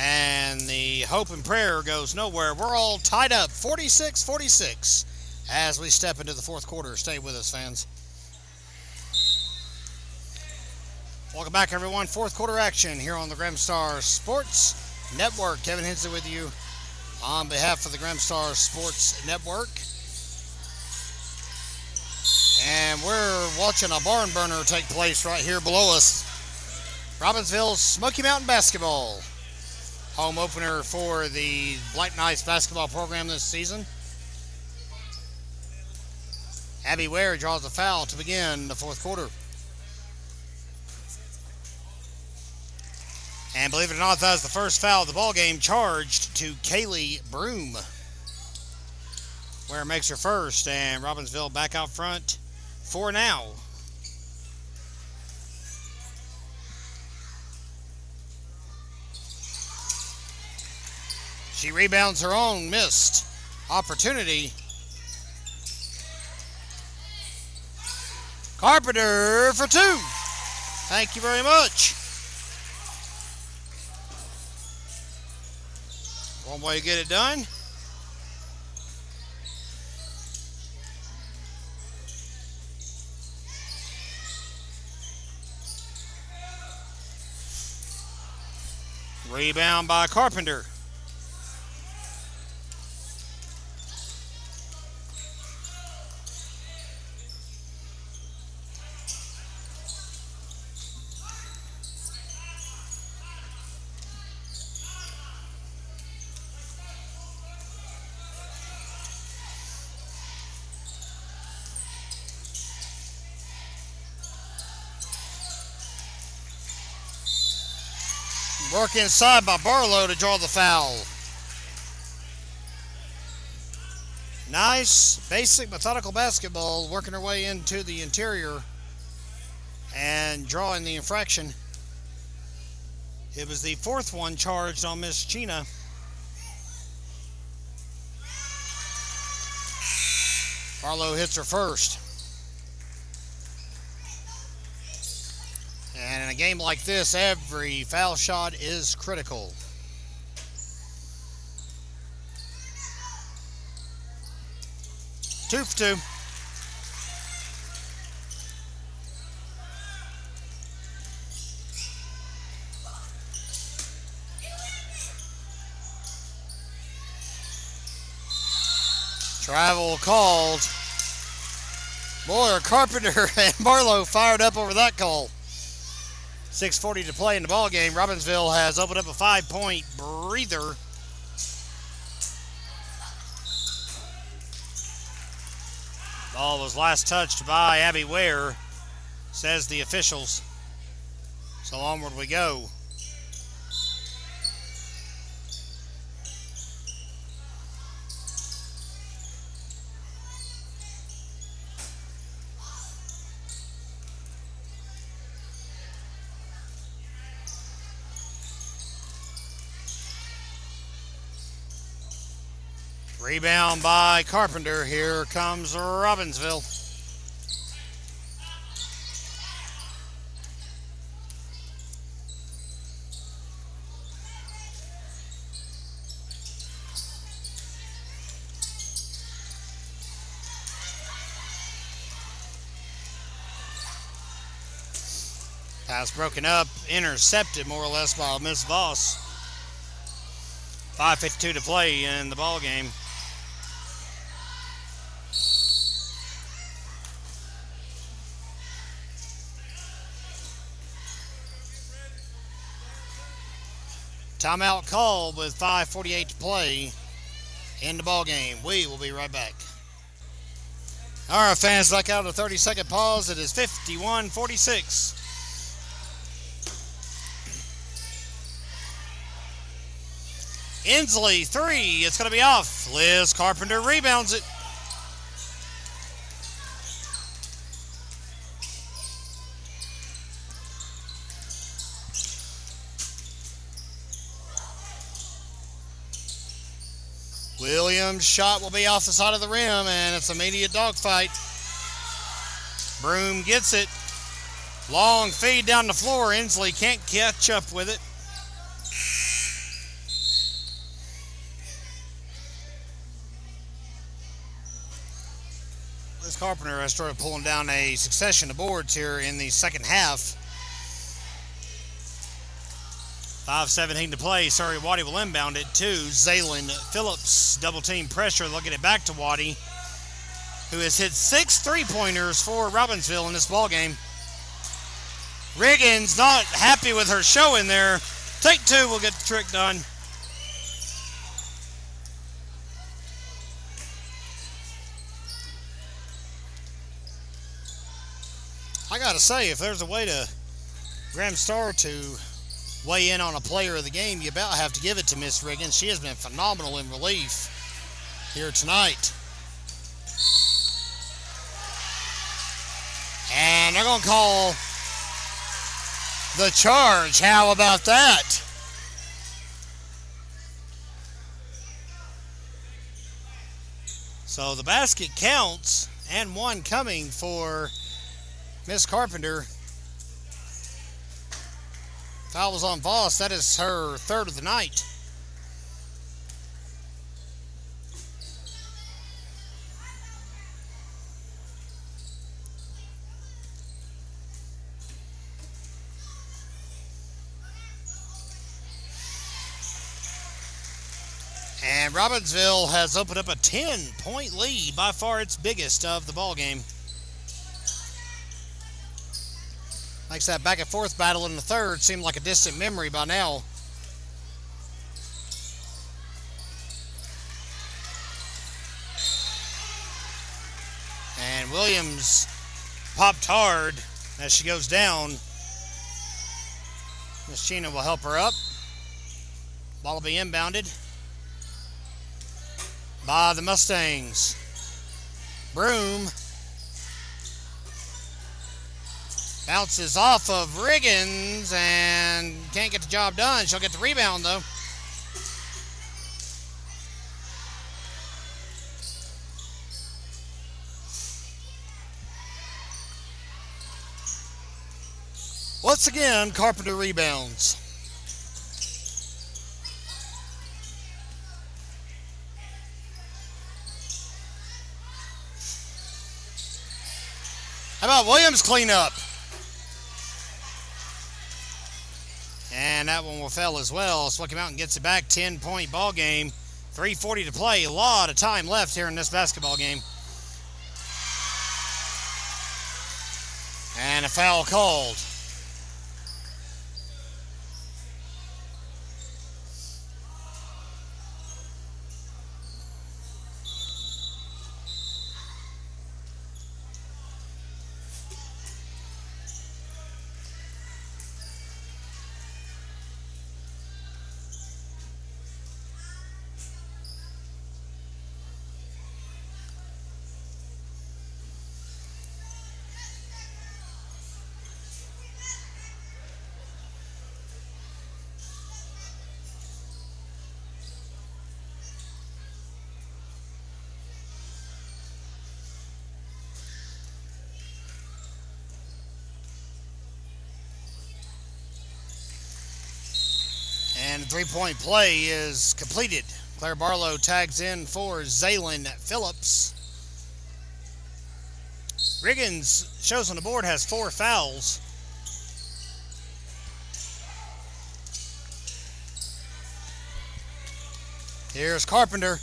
And the hope and prayer goes nowhere. We're all tied up 46-46 as we step into the fourth quarter. Stay with us, fans. Welcome back, everyone. Fourth quarter action here on the Gramstar Sports Network. Kevin Hensley with you on behalf of the Gramstar Sports Network. And we're watching a barn burner take place right here below us. Robbinsville Smoky Mountain Basketball. Home opener for the Black Knights basketball program this season. Abby Ware draws a foul to begin the fourth quarter. And believe it or not, that is the first foul of the ball game charged to Kaylee Broom. Ware makes her first, and Robbinsville back out front for now. She rebounds her own missed opportunity. Carpenter for two. Thank you very much. One way to get it done. Rebound by Carpenter. Work inside by Barlow to draw the foul. Nice, basic, methodical basketball, working her way into the interior and drawing the infraction. It was the fourth one charged on Miss Gina. Barlow hits her first. And in a game like this, every foul shot is critical. Two for two. Travel called. Boy, are Carpenter and Barlow fired up over that call. 6:40 to play in the ball game. Robbinsville has opened up a 5-point breather. Ball was last touched by Abby Ware, says the officials. So onward we go. Rebound by Carpenter. Here comes Robbinsville. Pass broken up, intercepted more or less by Miss Voss. 5:52 to play in the ball game. Timeout called with 5:48 to play in the ball game. We will be right back. All right, fans, back out of the 30-second pause. It is 51-46. Inslee, three. It's going to be off. Liz Carpenter rebounds it. Williams' shot will be off the side of the rim, and it's immediate dogfight. Broom gets it. Long feed down the floor. Inslee can't catch up with it. Liz Carpenter has started pulling down a succession of boards here in the second half. 5:17 to play. Sorry, Waddy will inbound it to Zaylin Phillips. Double team pressure. They'll get it back to Waddy, who has hit 6 3-pointers for Robbinsville in this ball game. Riggins not happy with her showing there. Take two will get the trick done. I got to say, if there's a way to Graham Star to weigh in on a player of the game, you about have to give it to Miss Riggins. She has been phenomenal in relief here tonight. And they're going to call the charge. How about that? So the basket counts, and one coming for Miss Carpenter. Foul was on Voss. That is her third of the night. And Robbinsville has opened up a 10-point lead, by far its biggest of the ball game. Makes that back and forth battle in the third seem like a distant memory by now. And Williams popped hard as she goes down. Miss Chena will help her up. Ball will be inbounded by the Mustangs. Broom bounces off of Riggins and can't get the job done. She'll get the rebound though. Once again, Carpenter rebounds. How about Williams cleanup? And that one will fail as well. Smoky Mountain gets it back. 10-point ball game. 3:40 to play. A lot of time left here in this basketball game. And a foul called. And the three-point play is completed. Claire Barlow tags in for Zaylin Phillips. Riggins shows on the board has 4 fouls. Here's Carpenter.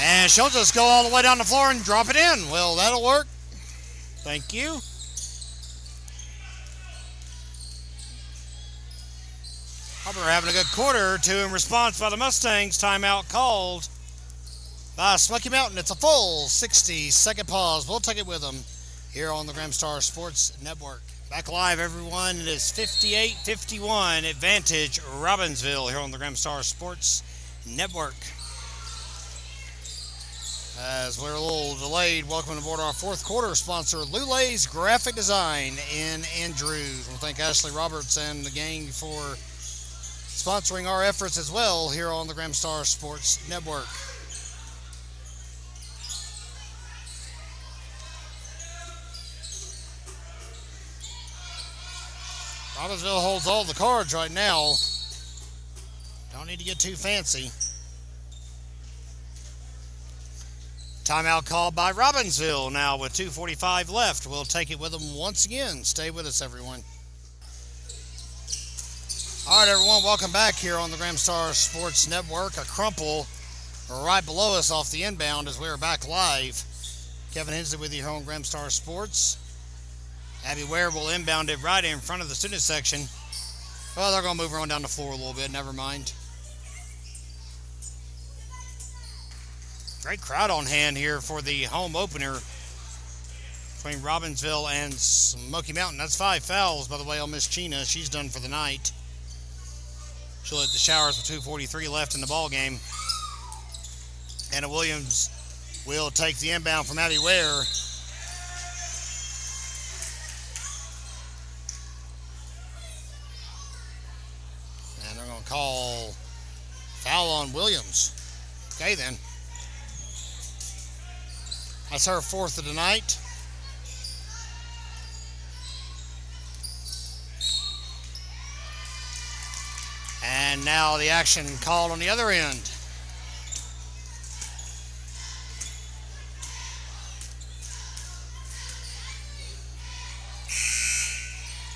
And she'll just go all the way down the floor and drop it in. Well, that'll work. Thank you. We're having a good quarter or two in response by the Mustangs. Timeout called by Smoky Mountain. It's a full 60-second pause. We'll take it with them here on the Graham Star Sports Network. Back live, everyone. It is 58-51 advantage Robbinsville here on the Graham Star Sports Network. As we're a little delayed, welcome aboard our fourth quarter sponsor, Lulay's Graphic Design in Andrews. I want to thank Ashley Roberts and the gang for sponsoring our efforts as well here on the Graham Star Sports Network. Robbinsville holds all the cards right now. Don't need to get too fancy. Timeout called by Robbinsville now with 2:45 left. We'll take it with them once again. Stay with us, everyone. All right, everyone, welcome back here on the Graham Star Sports Network. A crumple right below us off the inbound as we are back live. Kevin Hensley with you here on Graham Star Sports. Abby Ware will inbound it right in front of the student section. Well, they're going to move her on down the floor a little bit. Never mind. Great crowd on hand here for the home opener between Robbinsville and Smoky Mountain. That's 5 fouls, by the way, on Miss Chena. She's done for the night. She'll hit the showers with 2:43 left in the ball game. Anna Williams will take the inbound from Abby Ware. And they're going to call foul on Williams. Okay, then. That's her 4th of the night. And now the action called on the other end.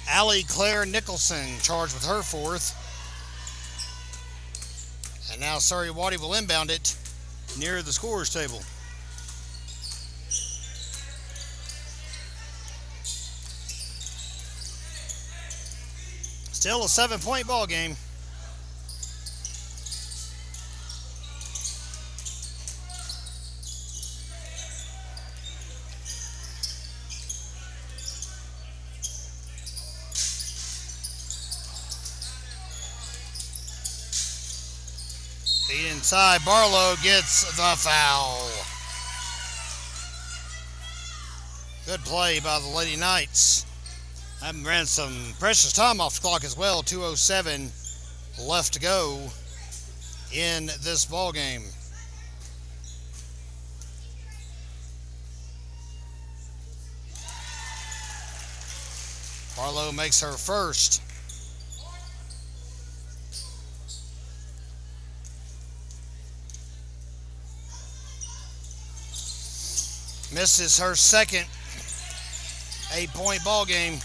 Allie Claire Nicholson charged with her 4th. And now Surrey Waddy will inbound it near the scorer's table. Still a 7-point ball game. Feed inside, Barlow gets the foul. Good play by the Lady Knights. I ran some precious time off the clock as well. 2:07 left to go in this ball game. Barlow makes her first. Misses her second. 8-point ball game.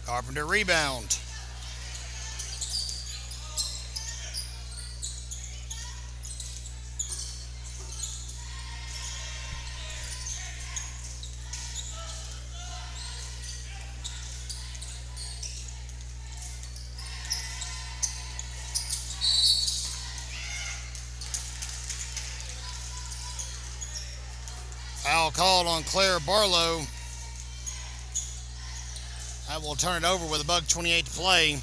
Carpenter rebound. Foul called on Claire Barlow. That will turn it over with $1:28 to play.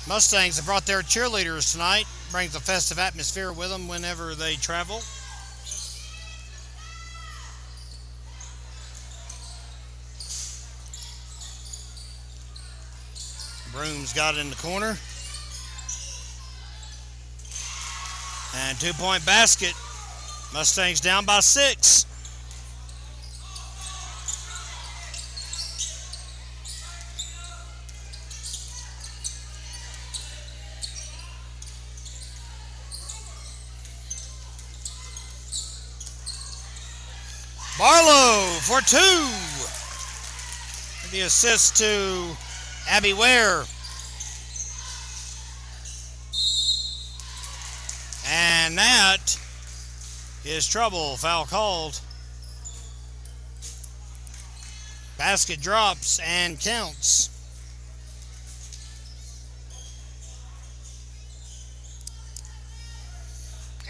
Mustangs have brought their cheerleaders tonight. Brings a festive atmosphere with them whenever they travel. Broom's got it in the corner. And 2-point basket. Mustangs down by 6. Barlow for 2. The assist to Abby Ware. And that is trouble. Foul called. Basket drops and counts.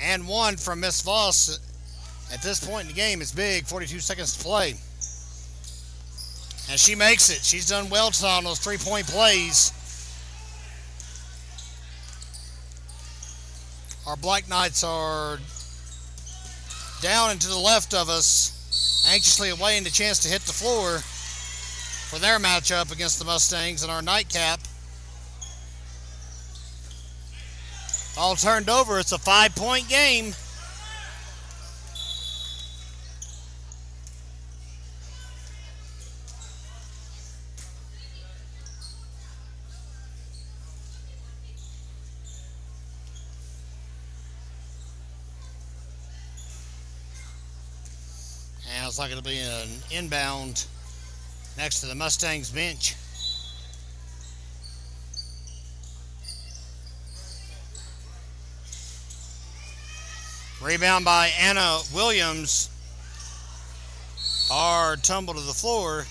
And one from Miss Voss. At this point in the game, it's big. 42 seconds to play. And she makes it. She's done well tonight on those 3-point plays. Our Black Knights are down and to the left of us, anxiously awaiting the chance to hit the floor for their matchup against the Mustangs in our nightcap. All turned over. It's a 5-point game. And it's like it'll be an inbound next to the Mustangs bench. Rebound by Anna Williams. Hard tumble to the floor.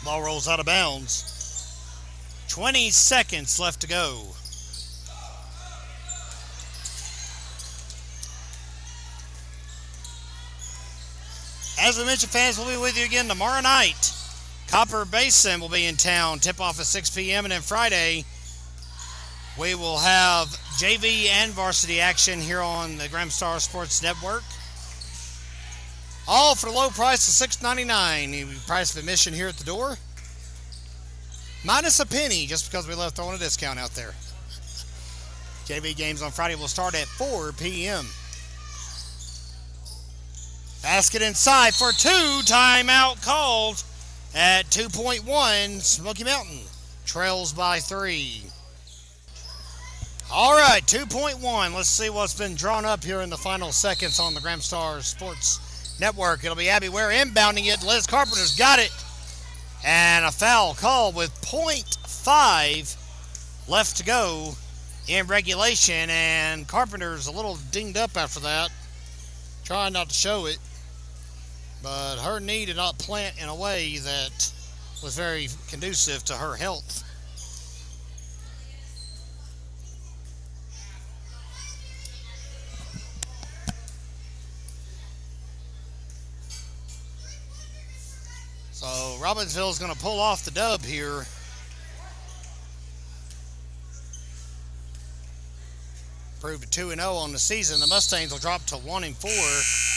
Ball rolls out of bounds. 20 seconds left to go. As we mentioned, fans, we'll be with you again tomorrow night. Copper Basin will be in town. Tip-off at 6 p.m. And then Friday, we will have JV and varsity action here on the Graham Star Sports Network. All for the low price of $6.99. The price of admission here at the door. Minus a penny, just because we love throwing a discount out there. JV games on Friday will start at 4 p.m. Basket inside for two. Timeout called at 2.1. Smoky Mountain trails by 3. All right, 2.1. Let's see what's been drawn up here in the final seconds on the Graham Star Sports Network. It'll be Abby Ware inbounding it. Liz Carpenter's got it. And a foul call with 0.5 left to go in regulation. And Carpenter's a little dinged up after that. Trying not to show it. But her knee did not plant in a way that was very conducive to her health. So Robbinsville is going to pull off the dub here. Improved to 2-0 on the season. The Mustangs will drop to 1-4.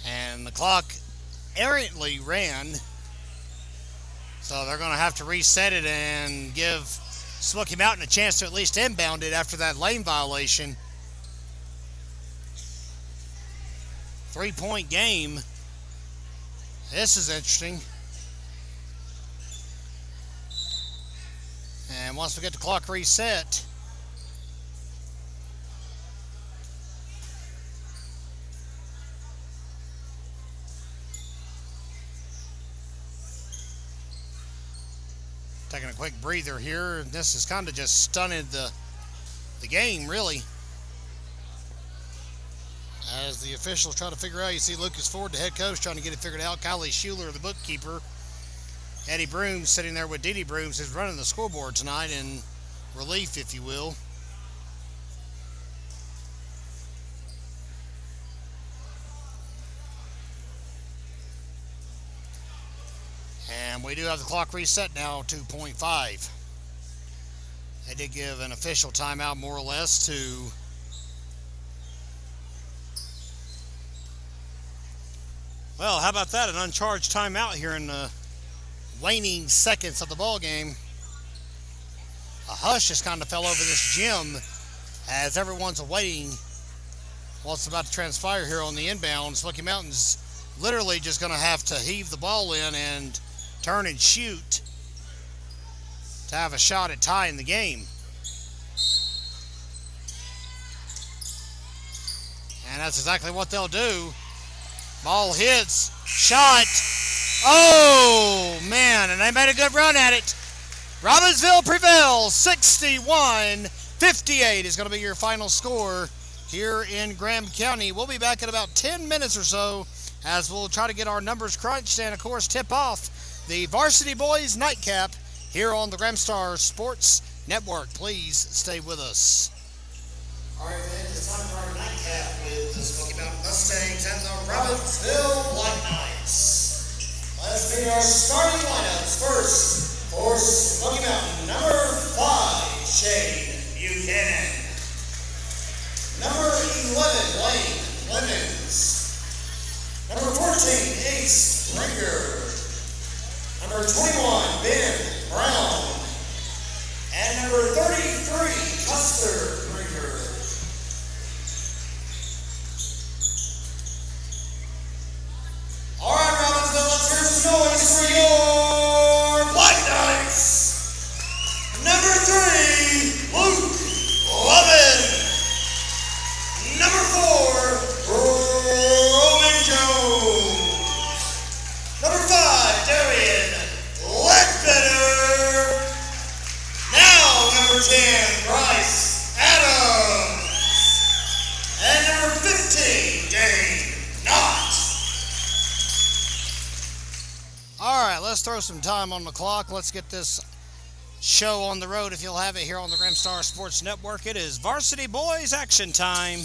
And the clock errantly ran. So they're going to have to reset it and give Smoky Mountain a chance to at least inbound it after that lane violation. 3-point game. This is interesting. And once we get the clock reset, taking a quick breather here. This has kind of just stunted the game, really. As the officials try to figure out, you see Lucas Ford, the head coach, trying to get it figured out. Kylie Schuler, the bookkeeper. Eddie Brooms sitting there with Dee Dee Brooms, who's running the scoreboard tonight in relief, if you will. And we do have the clock reset now, 2.5. They did give an official timeout, more or less, to well, how about that? An uncharged timeout here in the waning seconds of the ball game. A hush just kind of fell over this gym as everyone's awaiting what's about to transpire here on the inbound. Smoky Mountain's literally just going to have to heave the ball in and turn and shoot to have a shot at tying the game. And that's exactly what they'll do. Ball hits, shot. Oh, man, and they made a good run at it. Robbinsville prevails, 61-58 is going to be your final score here in Graham County. We'll be back in about 10 minutes or so as we'll try to get our numbers crunched and, of course, tip off the Varsity Boys Nightcap here on the Graham Star Sports Network. Please stay with us. All right, then, it's time for our nightcap with the Smoky Mountain Mustangs and the Robbinsville Black Knights. Let's meet our starting lineups. First, for Smoky Mountain, number 5, Shane Buchanan. Number 11, Lane Clemens. Number 14, Ace Springer. Number 21, Ben Brown. And number 33, Custer Krieger. All right, Robbinsville, let's hear some noise for your Black Knights. Number 3, Luke Lovin. Number 4, Roman let's throw some time on the clock. Let's get this show on the road, if you'll have it, here on the Grimstar Sports Network. It is Varsity Boys action time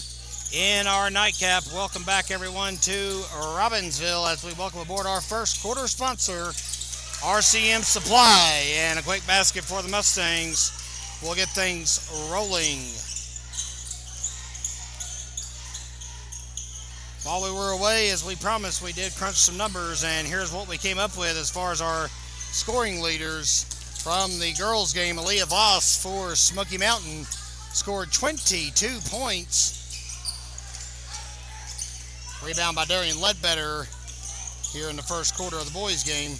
in our nightcap. Welcome back, everyone, to Robbinsville as we welcome aboard our first quarter sponsor, RCM Supply, and a quick basket for the Mustangs. We'll get things rolling. While we were away, as we promised, we did crunch some numbers, and here's what we came up with as far as our scoring leaders from the girls' game. Aaliyah Voss for Smoky Mountain scored 22 points. Rebound by Darian Ledbetter here in the first quarter of the boys' game.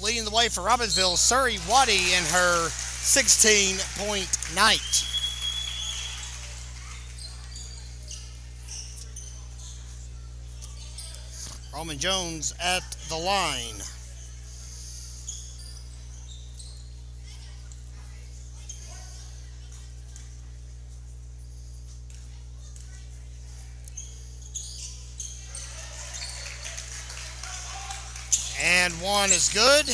Leading the way for Robbinsville, Surrey Waddy in her 16-point night. Roman Jones at the line. And one is good.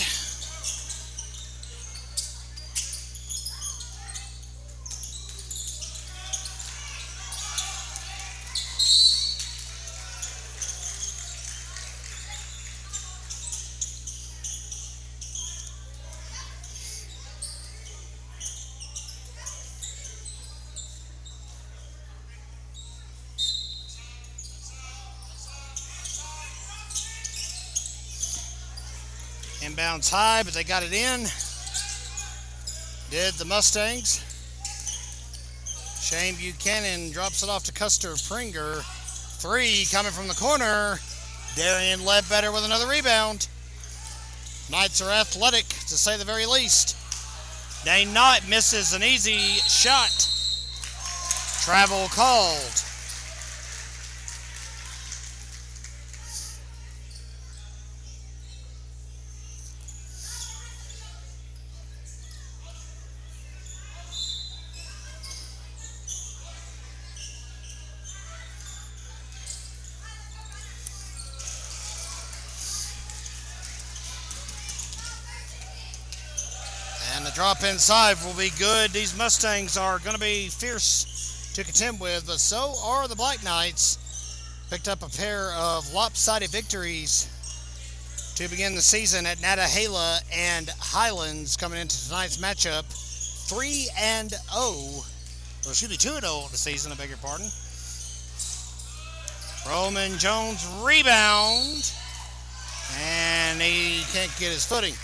Inbounds high, but they got it in. Did the Mustangs. Shane Buchanan drops it off to Custer Pringer. Three coming from the corner. Darian Ledbetter with another rebound. Knights are athletic, to say the very least. Dane Knott misses an easy shot. Travel called. And the drop inside will be good. These Mustangs are going to be fierce to contend with, but so are the Black Knights. Picked up a pair of lopsided victories to begin the season at Natahala and Highlands coming into tonight's matchup. 3-0, or excuse me, 2-0 on the season, I beg your pardon. Roman Jones rebound, and he can't get his footing.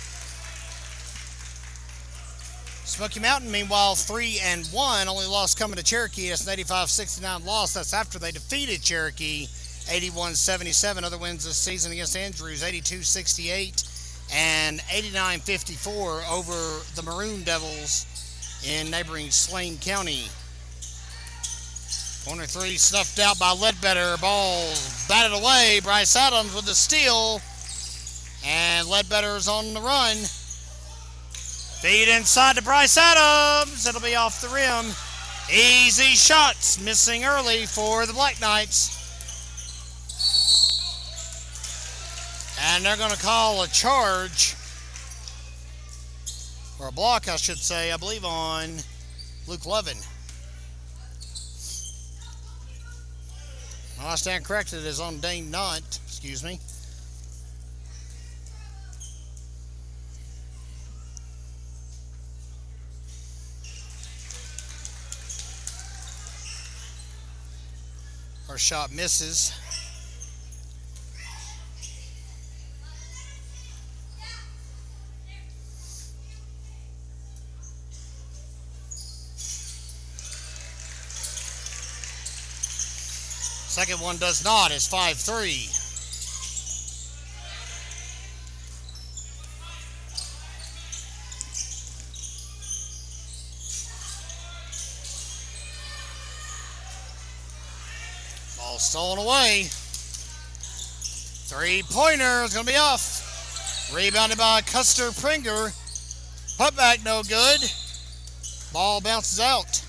Smoky Mountain, meanwhile, 3-1. Only loss coming to Cherokee. That's an 85-69 loss. That's after they defeated Cherokee 81-77. Other wins this season against Andrews, 82-68 and 89-54 over the Maroon Devils in neighboring Slane County. Corner three snuffed out by Ledbetter. Ball batted away. Bryce Adams with the steal. And Ledbetter's on the run. Feed inside to Bryce Adams. It'll be off the rim. Easy shots missing early for the Black Knights. And they're going to call a charge, or a block, I should say, I believe on Luke Levin. Well, I stand corrected. It is on Dane Knott. Excuse me. Our shot misses. Second one does not. It's 5-3. Ball stolen away. Three-pointer is going to be off. Rebounded by Custer Pringer. Putback no good. Ball bounces out.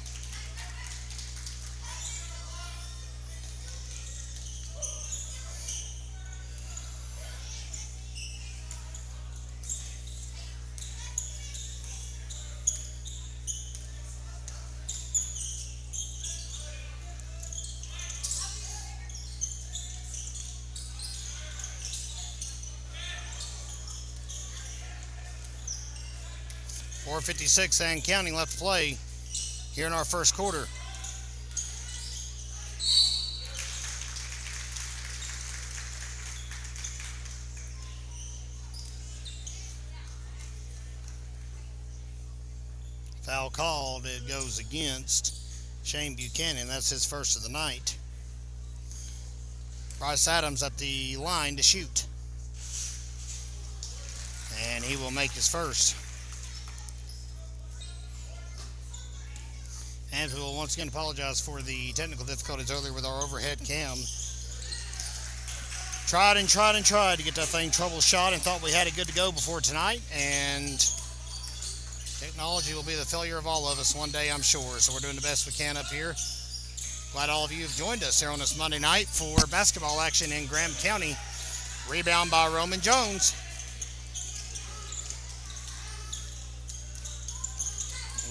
4:56 and counting left to play here in our first quarter. Foul called. It goes against Shane Buchanan. That's his first of the night. Bryce Adams at the line to shoot. And he will make his first. And we will once again apologize for the technical difficulties earlier with our overhead cam. Tried to get that thing troubleshot and thought we had it good to go before tonight. And technology will be the failure of all of us one day, I'm sure. So we're doing the best we can up here. Glad all of you have joined us here on this Monday night for basketball action in Graham County. Rebound by Roman Jones.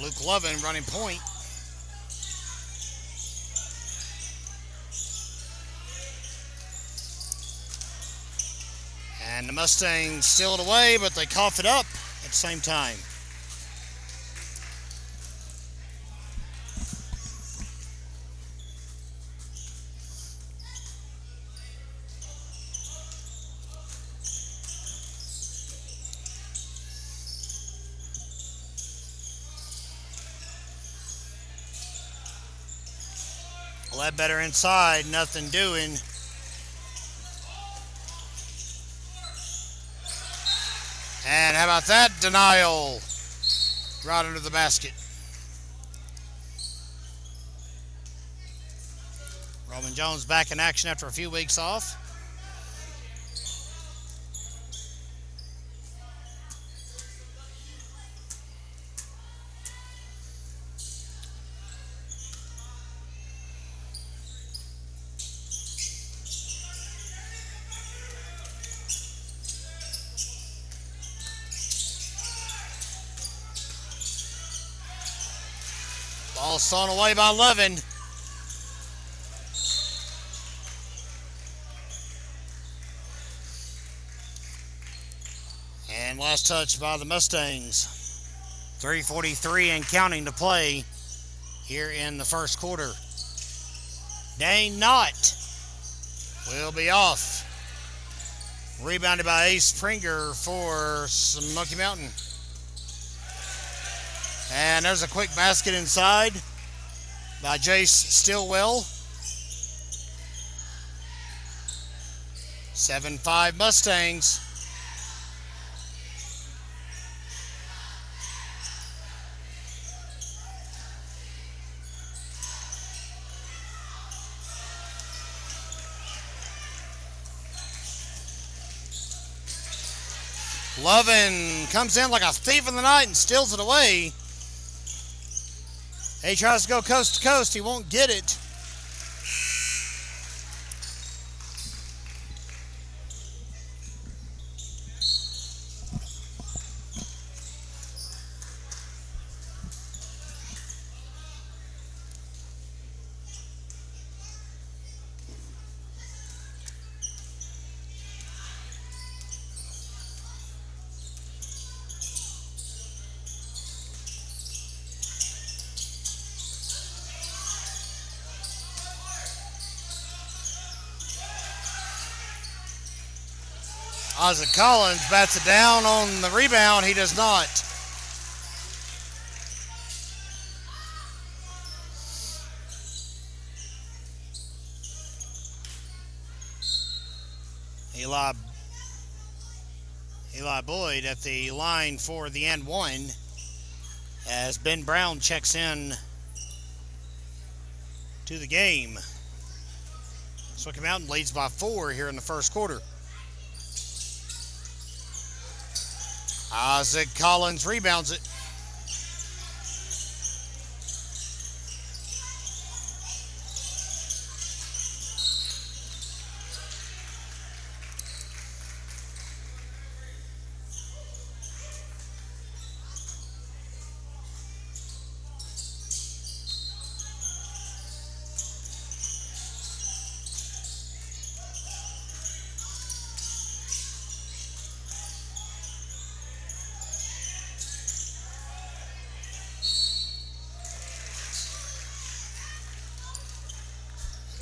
Luke Lovin running point. And the Mustangs steal it away, but they cough it up at the same time. Ledbetter inside, nothing doing. And how about that denial? Right under the basket. Roman Jones back in action after a few weeks off. Ball thrown away by Levin. And last touch by the Mustangs. 3:43 and counting to play here in the first quarter. Dane Knott will be off. Rebounded by Ace Pringer for Smoky Mountain. And there's a quick basket inside by Jace Stillwell. 7-5 Mustangs. Lovin comes in like a thief in the night and steals it away. He tries to go coast to coast. He won't get it. Isaac Collins bats it down on the rebound. He does not. Eli Boyd at the line for the and one as Ben Brown checks in to the game. Smoky Mountain leads by 4 here in the first quarter. Isaac Collins rebounds it.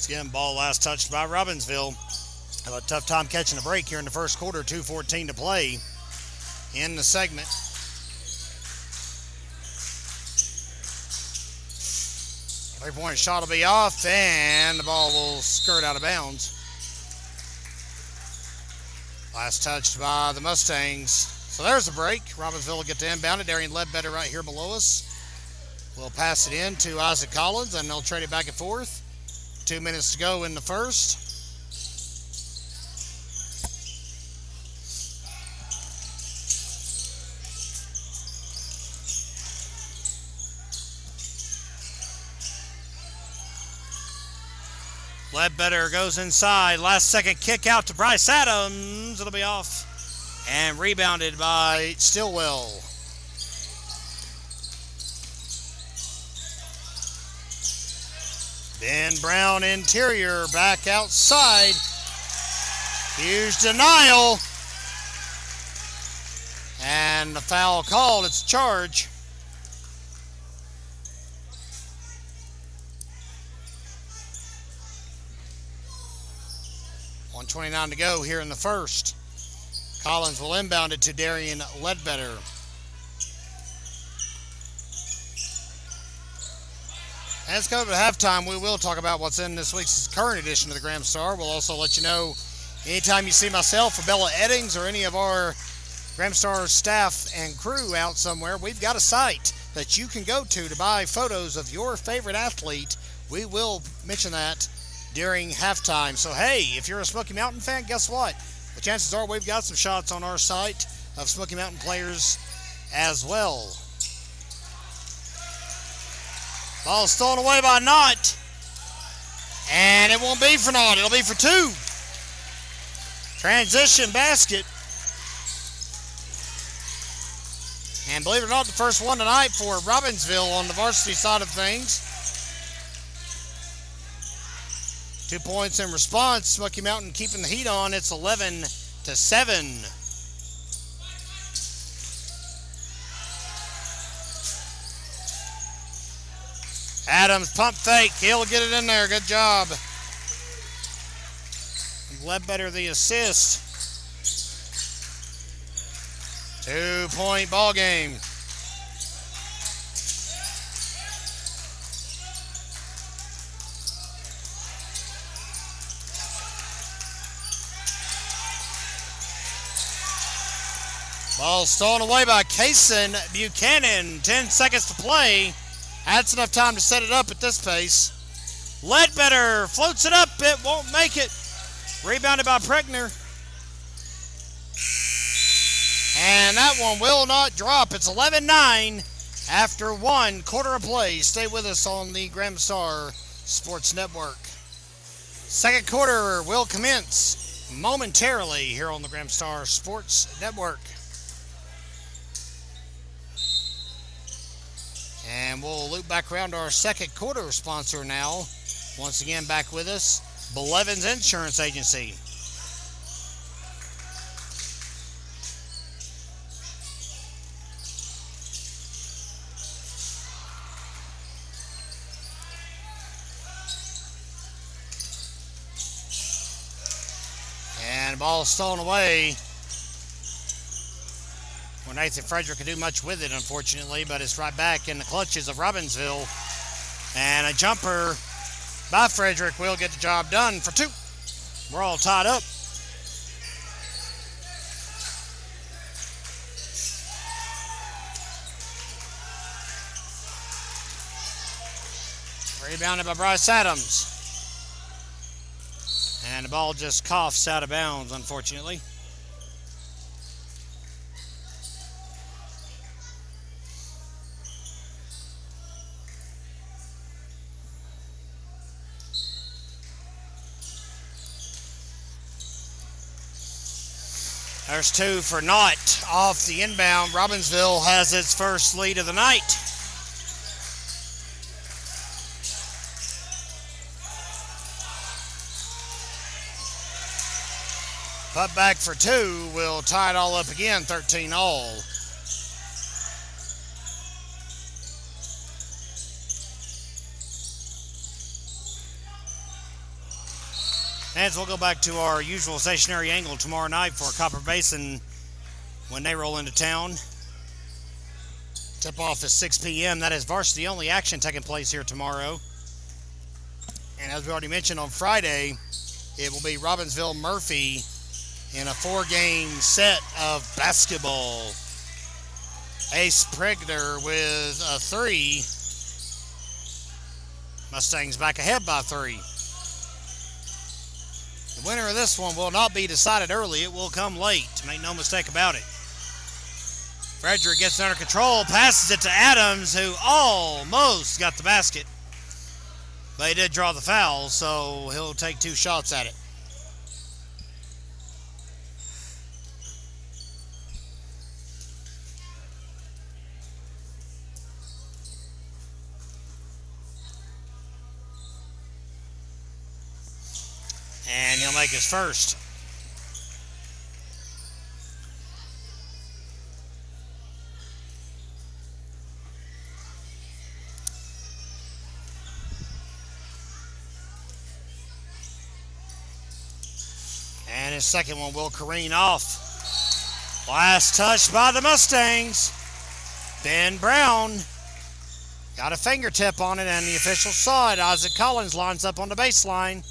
Again, ball last touched by Robbinsville. Have a tough time catching a break here in the first quarter. 2:14 to play in the segment. Three-point shot will be off, and the ball will skirt out of bounds. Last touched by the Mustangs. So there's a break. Robbinsville will get to inbound it. Darian Ledbetter right here below us. We'll pass it in to Isaac Collins, and they'll trade it back and forth. 2 minutes to go in the first. Ledbetter goes inside. Last second kick out to Bryce Adams. It'll be off and rebounded by Stillwell. Ben Brown interior back outside. Huge denial. And the foul called. It's a charge. .129 to go here in the first. Collins will inbound it to Darian Ledbetter. As go to halftime, we will talk about what's in this week's current edition of the Graham Star. We'll also let you know anytime you see myself or Bella Eddings or any of our Graham Star staff and crew out somewhere, we've got a site that you can go to buy photos of your favorite athlete. We will mention that during halftime. So, hey, if you're a Smoky Mountain fan, guess what? The chances are we've got some shots on our site of Smoky Mountain players as well. Ball stolen away by Knott. And it won't be for Knott. It'll be for two. Transition basket. And believe it or not, the first one tonight for Robbinsville on the varsity side of things. 2 points in response. Smoky Mountain keeping the heat on. It's 11-7. Adams pump fake. He'll get it in there. Good job. Ledbetter the assist. 2-point ball game. Ball stolen away by Kaysen Buchanan. 10 seconds to play. That's enough time to set it up at this pace. Ledbetter floats it up. It won't make it. Rebounded by Pregner. And that one will not drop. It's 11-9 after 1 quarter of play. Stay with us on the Graham Star Sports Network. Second quarter will commence momentarily here on the Graham Star Sports Network. And we'll loop back around to our second quarter sponsor now. Once again, back with us, Blevins Insurance Agency. And the ball stolen away. Well, Nathan Frederick could do much with it, unfortunately, but it's right back in the clutches of Robbinsville. And a jumper by Frederick will get the job done for 2. We're all tied up. Rebounded by Bryce Adams. And the ball just coughs out of bounds, unfortunately. There's 2 for Knott off the inbound. Robbinsville has its first lead of the night. Put back for 2 will tie it all up again, 13 all. And we'll go back to our usual stationary angle tomorrow night for Copper Basin when they roll into town. Tip-off is 6 p.m. That is varsity only action taking place here tomorrow. And as we already mentioned on Friday, it will be Robbinsville Murphy in a 4-game set of basketball. Ace Pregner with a 3. Mustangs back ahead by 3. The winner of this one will not be decided early. It will come late. Make no mistake about it. Frederick gets it under control, passes it to Adams, who almost got the basket. But he did draw the foul, so he'll take 2 shots at it. And he'll make his first. And his second one will careen off. Last touch by the Mustangs. Ben Brown got a fingertip on it, and the official saw it. Isaac Collins lines up on the baseline.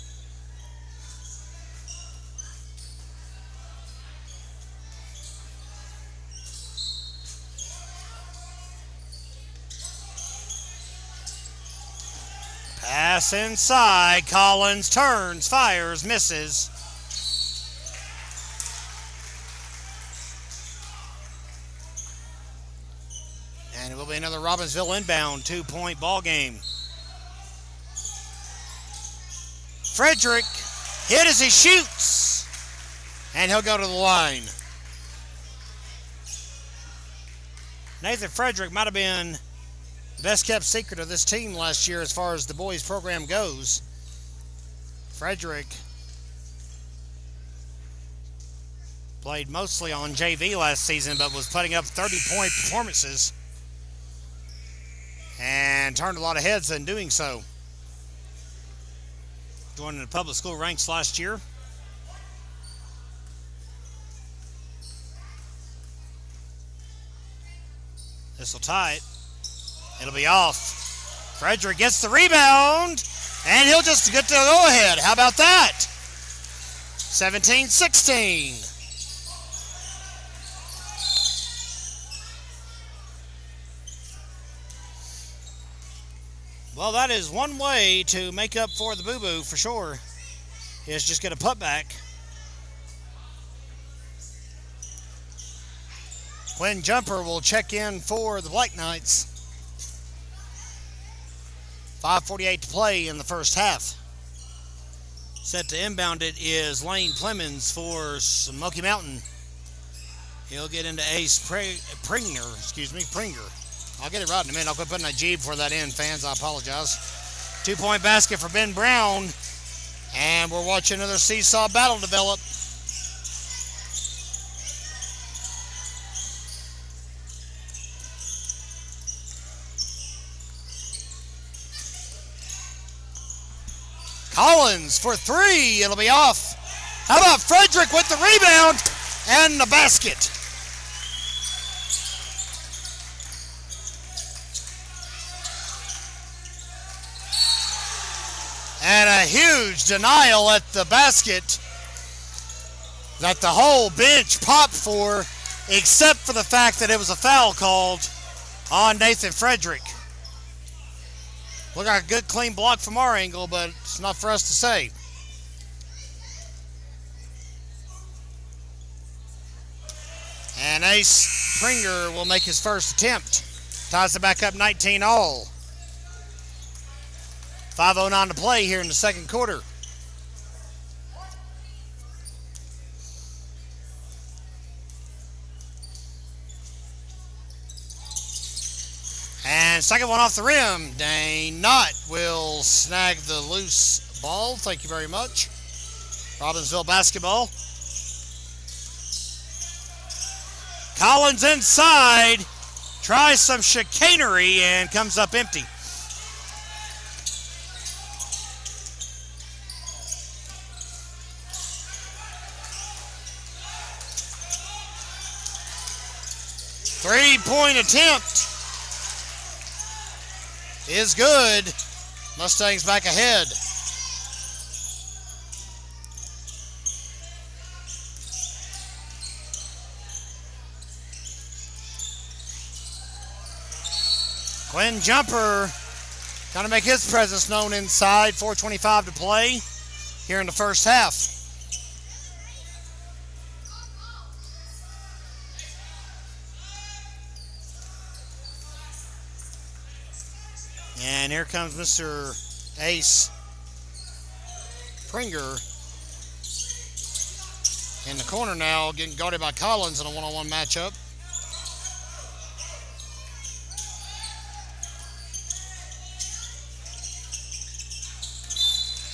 Pass inside. Collins turns, fires, misses. And it will be another Robbinsville inbound 2-point ball game. Frederick hit as he shoots. And he'll go to the line. Nathan Frederick might have been the best kept secret of this team last year as far as the boys program goes. Frederick played mostly on JV last season, but was putting up 30-point performances and turned a lot of heads in doing so. Joining the public school ranks last year. This will tie it. It'll be off. Frederick gets the rebound, and he'll just get the go-ahead. How about that? 17-16. Well, that is one way to make up for the boo-boo for sure, is just get a putback. Quinn Jumper will check in for the Black Knights. 5:48 to play in the first half. Set to inbound it is Lane Clemens for Smoky Mountain. He'll get into Ace Pringer. I'll get it right in a minute. I'll quit putting a G before that in, fans. I apologize. 2-point basket for Ben Brown. And we're watching another seesaw battle develop. Collins for 3. It'll be off. How about Frederick with the rebound and the basket? And a huge denial at the basket that the whole bench popped for, except for the fact that it was a foul called on Nathan Frederick. Look like a good clean block from our angle, but it's not for us to say. And Ace Pringer will make his first attempt. Ties it back up 19 all. 5:09 to play here in the second quarter. And second one off the rim. Dane Knott will snag the loose ball. Thank you very much. Robbinsville basketball. Collins inside. Tries some chicanery and comes up empty. Three-point attempt is good. Mustangs back ahead. Quinn Jumper trying to make his presence known inside. 4:25 to play here in the first half. And here comes Mr. Ace Pringer in the corner now, getting guarded by Collins in a one-on-one matchup.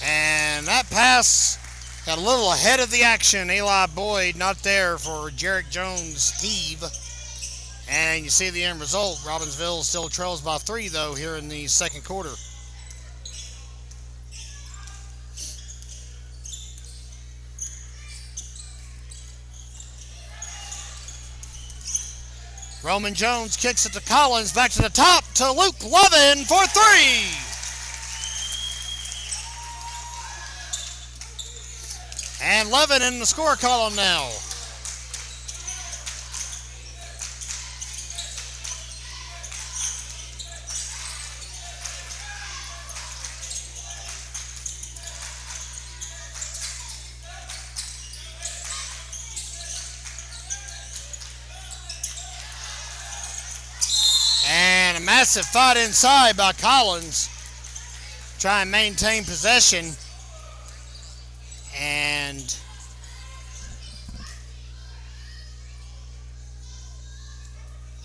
And that pass got a little ahead of the action. Eli Boyd not there for Jarek Jones' heave. And you see the end result. Robbinsville still trails by 3, though, here in the second quarter. Roman Jones kicks it to Collins. Back to the top to Luke Lovin for 3. And Levin in the score column now. And a massive fight inside by Collins. Try and maintain possession. And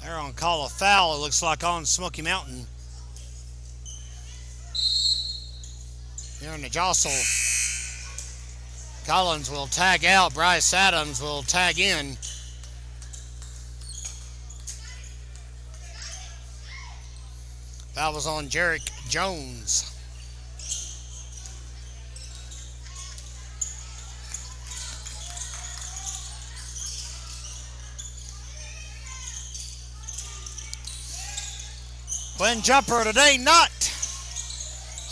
they're on call a foul, it looks like, on Smoky Mountain. Here in the jostle. Collins will tag out. Bryce Adams will tag in. That was on Jarek Jones. Quinn Jumper today not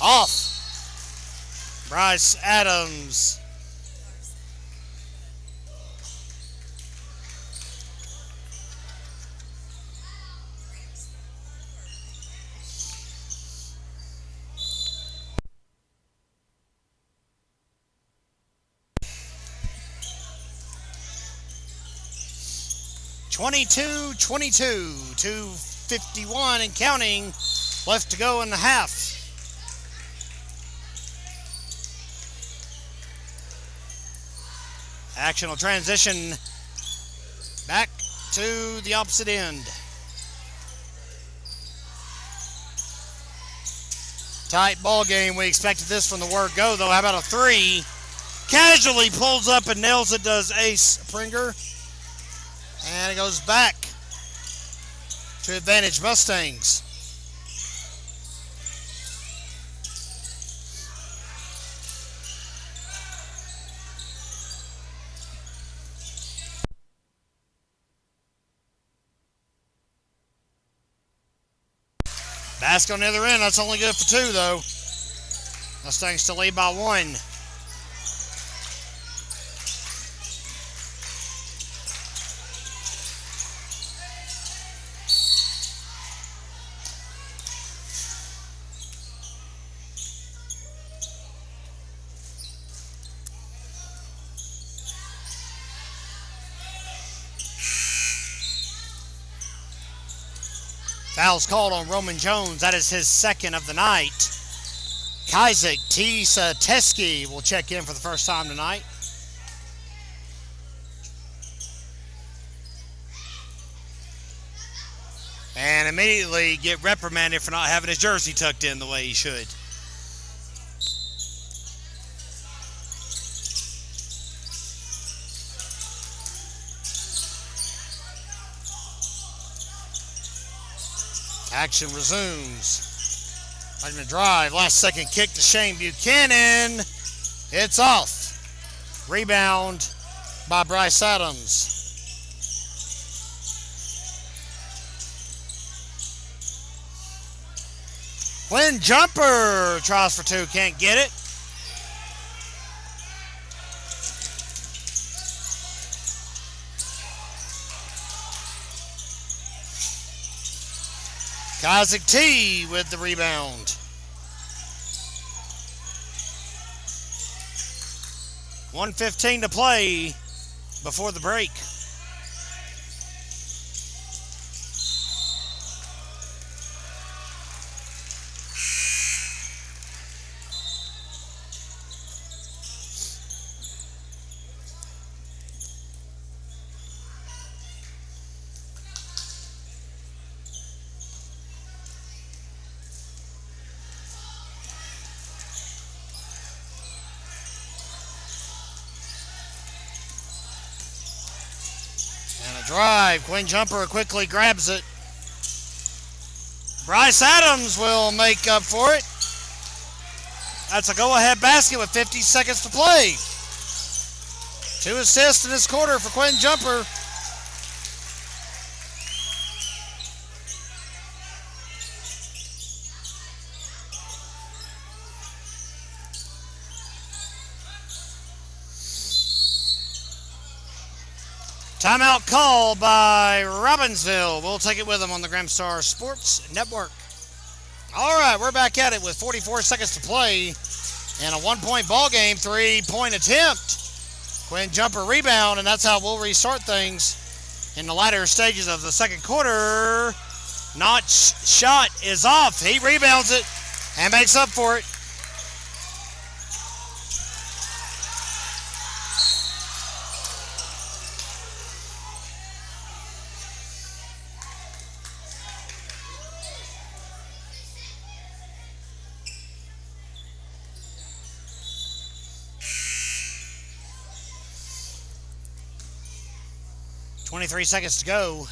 off. Bryce Adams. (22-22), 2:51 and counting left to go in the half. Action will transition back to the opposite end. Tight ball game. We expected this from the word go, though. How about a 3? Casually pulls up and nails it, does Ace Pringer. And it goes back to advantage Mustangs. Basket on the other end. That's only good for 2, though. Mustangs to lead by 1. Foul's called on Roman Jones. That is his second of the night. Kajzik Teski will check in for the first time tonight. And immediately get reprimanded for not having his jersey tucked in the way he should. Action resumes. Letting the drive. Last second kick to Shane Buchanan. It's off. Rebound by Bryce Adams. Quinn Jumper tries for two, can't get it. Isaac T with the rebound. 1:15 to play before the break. Drive. Quinn Jumper quickly grabs it. Bryce Adams will make up for it. That's a go-ahead basket with 50 seconds to play. 2 assists in this quarter for Quinn Jumper. Timeout call by Robbinsville. We'll take it with them on the Gramstar Sports Network. All right, we're back at it with 44 seconds to play and a 1-point ball game, 3-point attempt. Quinn Jumper rebound, and that's how we'll restart things in the latter stages of the second quarter. Notch shot is off. He rebounds it and makes up for it. .23 seconds to go.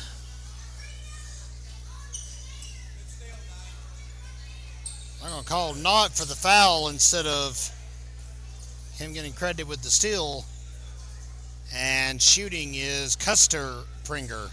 I'm going to call Knott for the foul instead of him getting credited with the steal. And shooting is Custer Pringer.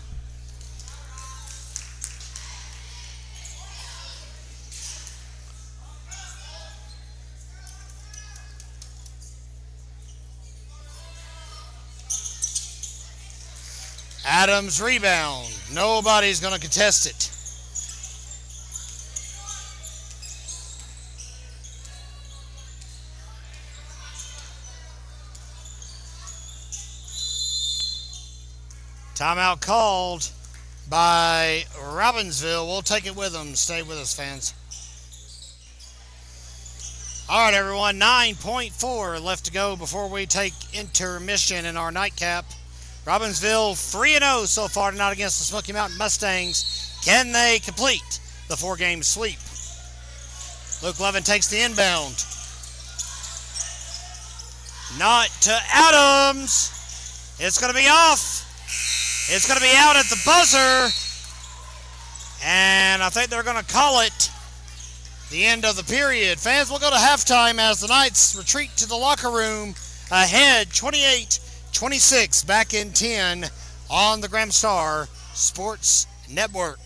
Adams rebound. Nobody's going to contest it. Timeout called by Robbinsville. We'll take it with them. Stay with us, fans. All right, everyone. 9.4 left to go before we take intermission in our nightcap. Robbinsville 3-0 so far tonight against the Smoky Mountain Mustangs. Can they complete the 4-game sweep? Luke Levin takes the inbound. Not to Adams. It's going to be off. It's going to be out at the buzzer. And I think they're going to call it the end of the period. Fans, we'll go to halftime as the Knights retreat to the locker room ahead 28-26, back in 10 on the Gramstar Sports Network.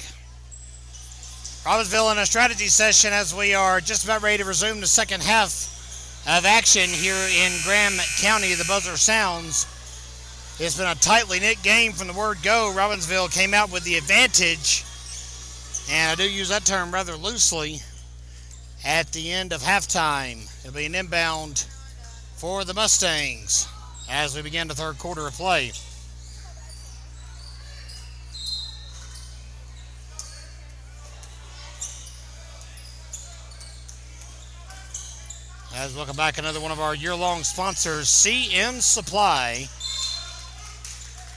Robbinsville in a strategy session as we are just about ready to resume the second half of action here in Graham County. The buzzer sounds. It's been a tightly knit game from the word go. Robbinsville came out with the advantage, and I do use that term rather loosely, at the end of halftime. It'll be an inbound for the Mustangs as we begin the third quarter of play. As we welcome back another one of our year-long sponsors, CM Supply,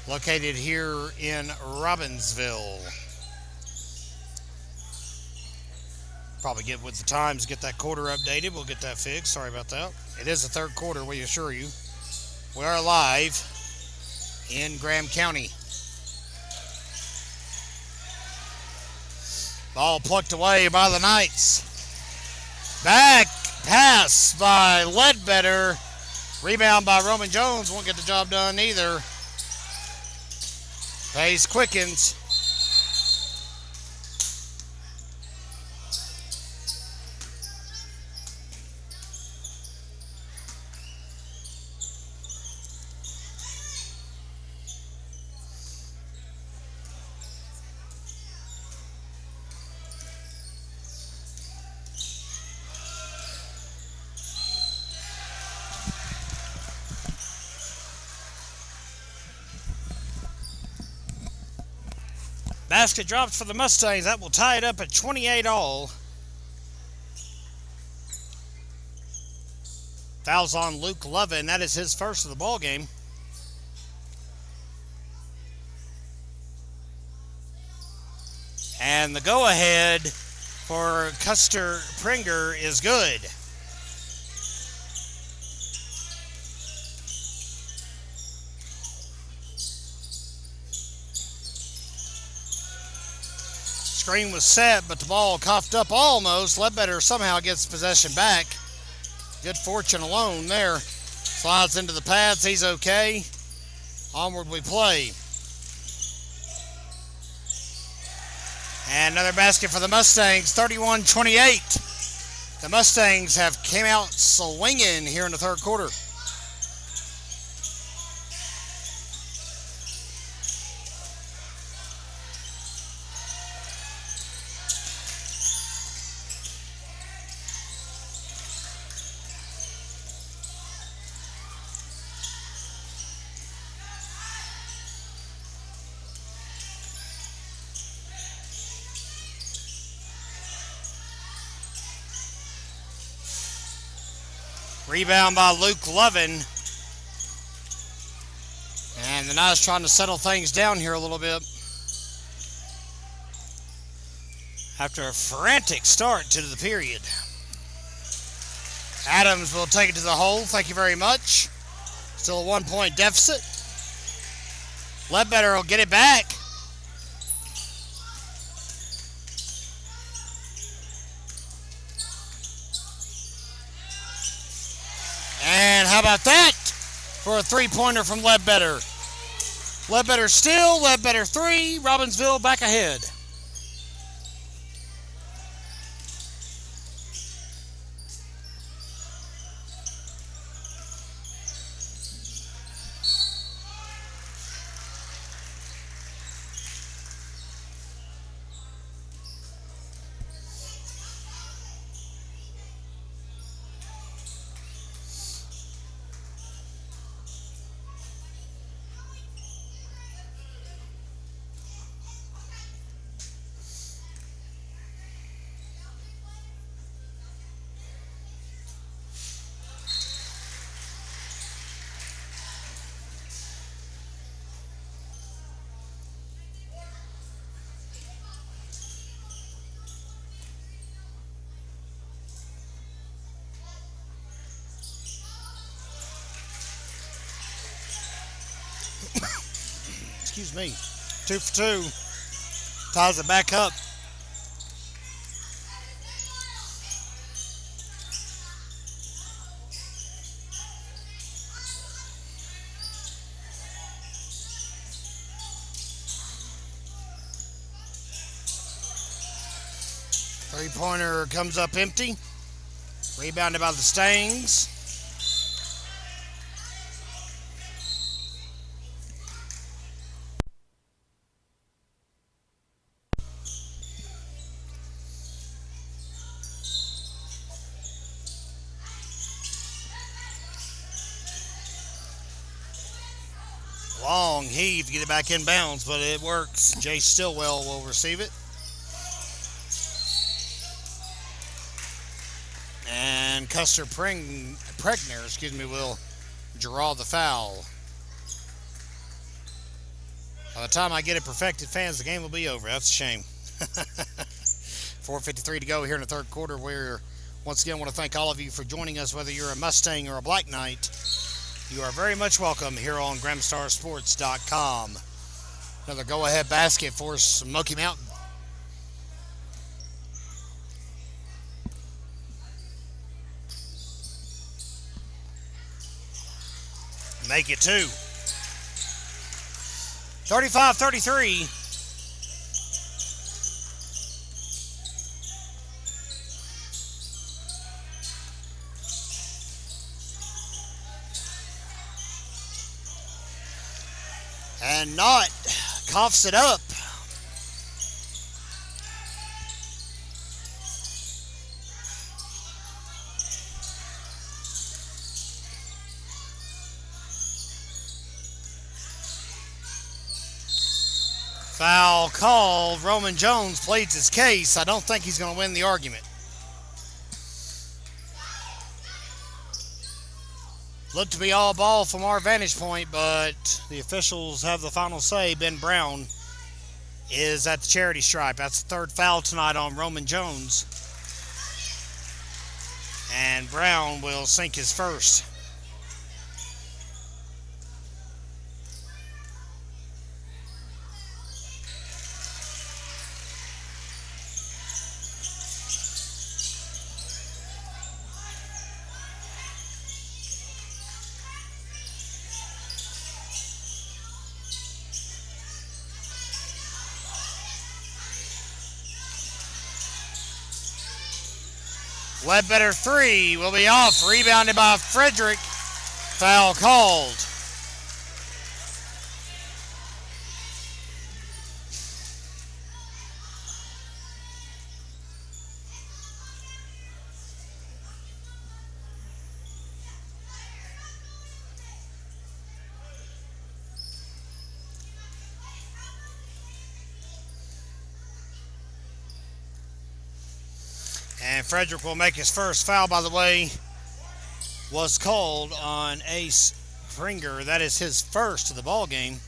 located here in Robbinsville. Probably get with the times, get that quarter updated. We'll get that fixed. Sorry about that. It is the third quarter, we assure you. We are live in Graham County. Ball plucked away by the Knights. Back pass by Ledbetter. Rebound by Roman Jones. Won't get the job done either. Pace quickens. Basket drops for the Mustangs. That will tie it up at 28 all. Fouls on Luke Lovin. That is his first of the ball game. And the go-ahead for Custer Pringer is good. Screen was set, but the ball coughed up almost. Ledbetter somehow gets possession back. Good fortune alone there. Slides into the pads. He's okay. Onward we play. And another basket for the Mustangs, 31-28. The Mustangs have came out swinging here in the third quarter. Rebound by Luke Lovin. And the Knights trying to settle things down here a little bit. After a frantic start to the period. Adams will take it to the hole. Thank you very much. Still a 1-point deficit. Ledbetter will get it back. And how about that for a three-pointer from Ledbetter? Ledbetter still, Ledbetter 3, Robbinsville back ahead. Excuse me. 2 for 2. Ties it back up. Three-pointer comes up empty. Rebounded by the Stangs. Long heave to get it back in bounds, but it works. Jay Stillwell will receive it. And Custer Pregner, will draw the foul. By the time I get it perfected, fans, the game will be over. That's a shame. 4:53 to go here in the third quarter. We're once again want to thank all of you for joining us, whether you're a Mustang or a Black Knight. You are very much welcome here on GramStarSports.com. Another go-ahead basket for Smoky Mountain. Make it 2. 35-33. And Knott coughs it up. Foul called. Roman Jones pleads his case. I don't think he's going to win the argument. Looked to be all ball from our vantage point, but the officials have the final say. Ben Brown is at the charity stripe. That's the third foul tonight on Roman Jones. And Brown will sink his first. Ledbetter 3 will be off. Rebounded by Frederick. Foul called. And Frederick will make his first foul, by the way, was called on Ace Springer. That is his first of the ball game.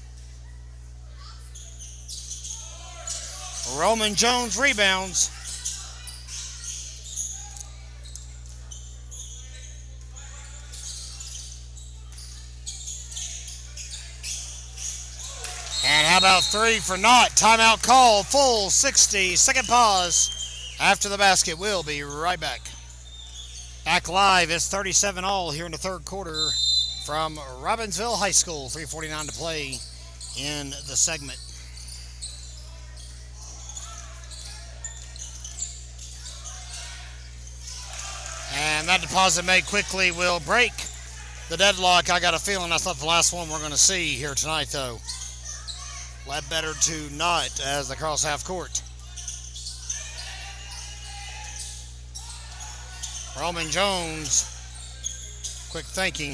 Roman Jones rebounds. And how about 3 for naught? Timeout call, full 60-second pause. After the basket, we'll be right back. Back live, it's 37-all here in the third quarter from Robbinsville High School. 3:49 to play in the segment. And that deposit made quickly will break the deadlock. I got a feeling that's not the last one we're going to see here tonight, though. Ledbetter to naught as they cross half court. Roman Jones, quick thinking.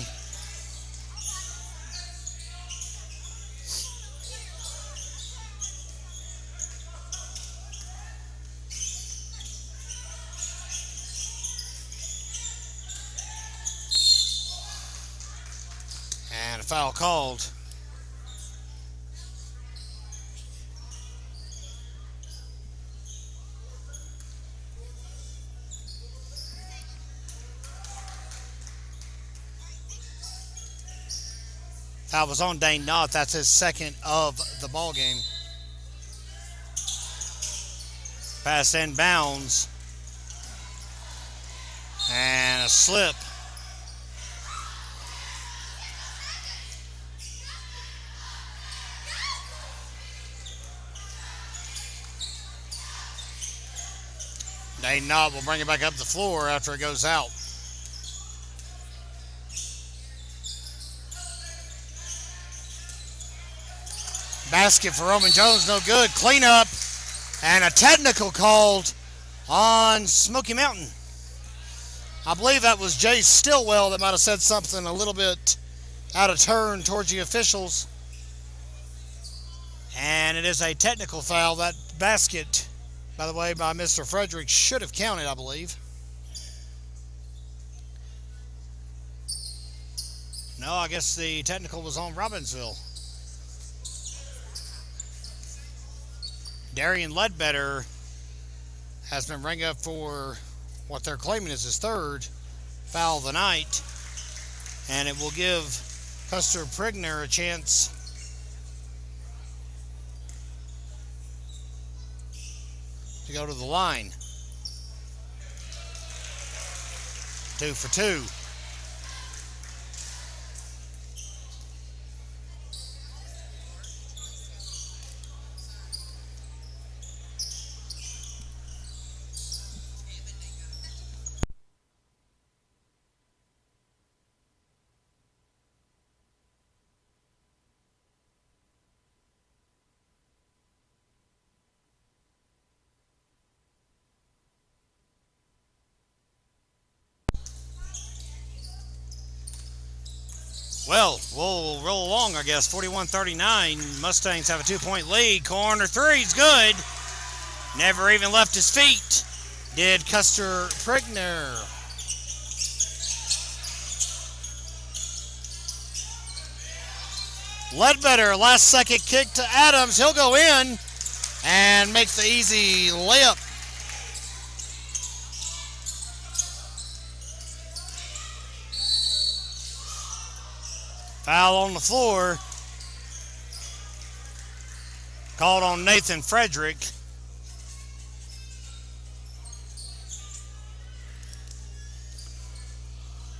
And a foul called. Foul was on Dane Knott. That's his second of the ball game. Pass inbounds. And a slip. Dane Knott will bring it back up the floor after it goes out. Basket for Roman Jones, no good. Cleanup and a technical called on Smoky Mountain. I believe that was Jay Stillwell that might have said something a little bit out of turn towards the officials. And it is a technical foul. That basket, by the way, by Mr. Frederick should have counted, I believe. No, I guess the technical was on Robbinsville. Darian Ledbetter has been rang up for what they're claiming is his third foul of the night. And it will give Custer Prigner a chance to go to the line. 2 for 2. Well, we'll roll along, I guess. 41-39. Mustangs have a 2-point lead. Corner three's good. Never even left his feet. Did Custer Prigner. Ledbetter, last second kick to Adams. He'll go in and make the easy layup. Foul on the floor. Called on Nathan Frederick.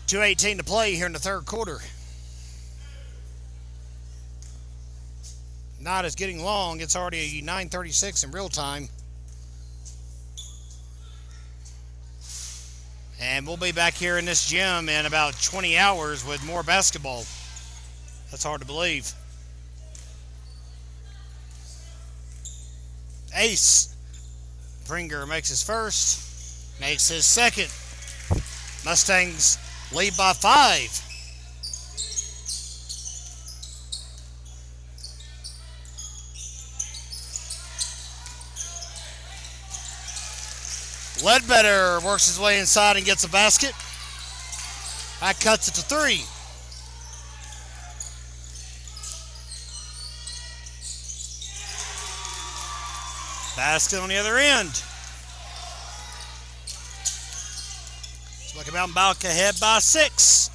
.218 to play here in the third quarter. Night is getting long. It's already 9:36 in real time. And we'll be back here in this gym in about 20 hours with more basketball. That's hard to believe. Ace. Pringer makes his first. Makes his second. Mustangs lead by 5. Ledbetter works his way inside and gets a basket. That cuts it to 3. Basket on the other end. Smoky Mountain back ahead by 6.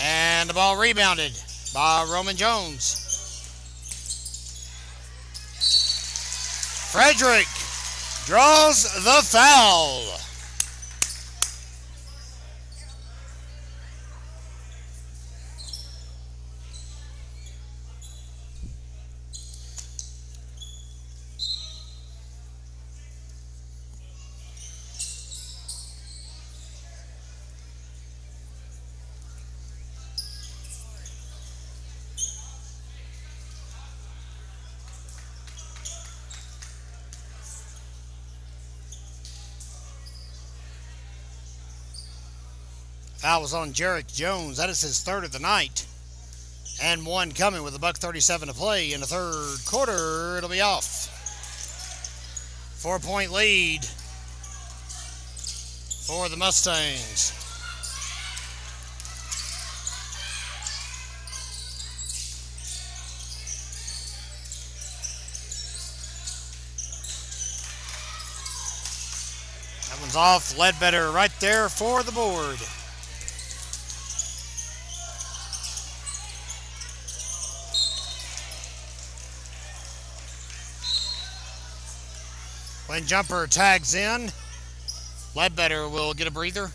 And the ball rebounded by Roman Jones. Frederick draws the foul. Foul was on Jarek Jones. That is his third of the night. And one coming with $1:37 to play in the third quarter. It'll be off. 4-point lead for the Mustangs. That one's off. Ledbetter right there for the board. When Jumper tags in, Ledbetter will get a breather.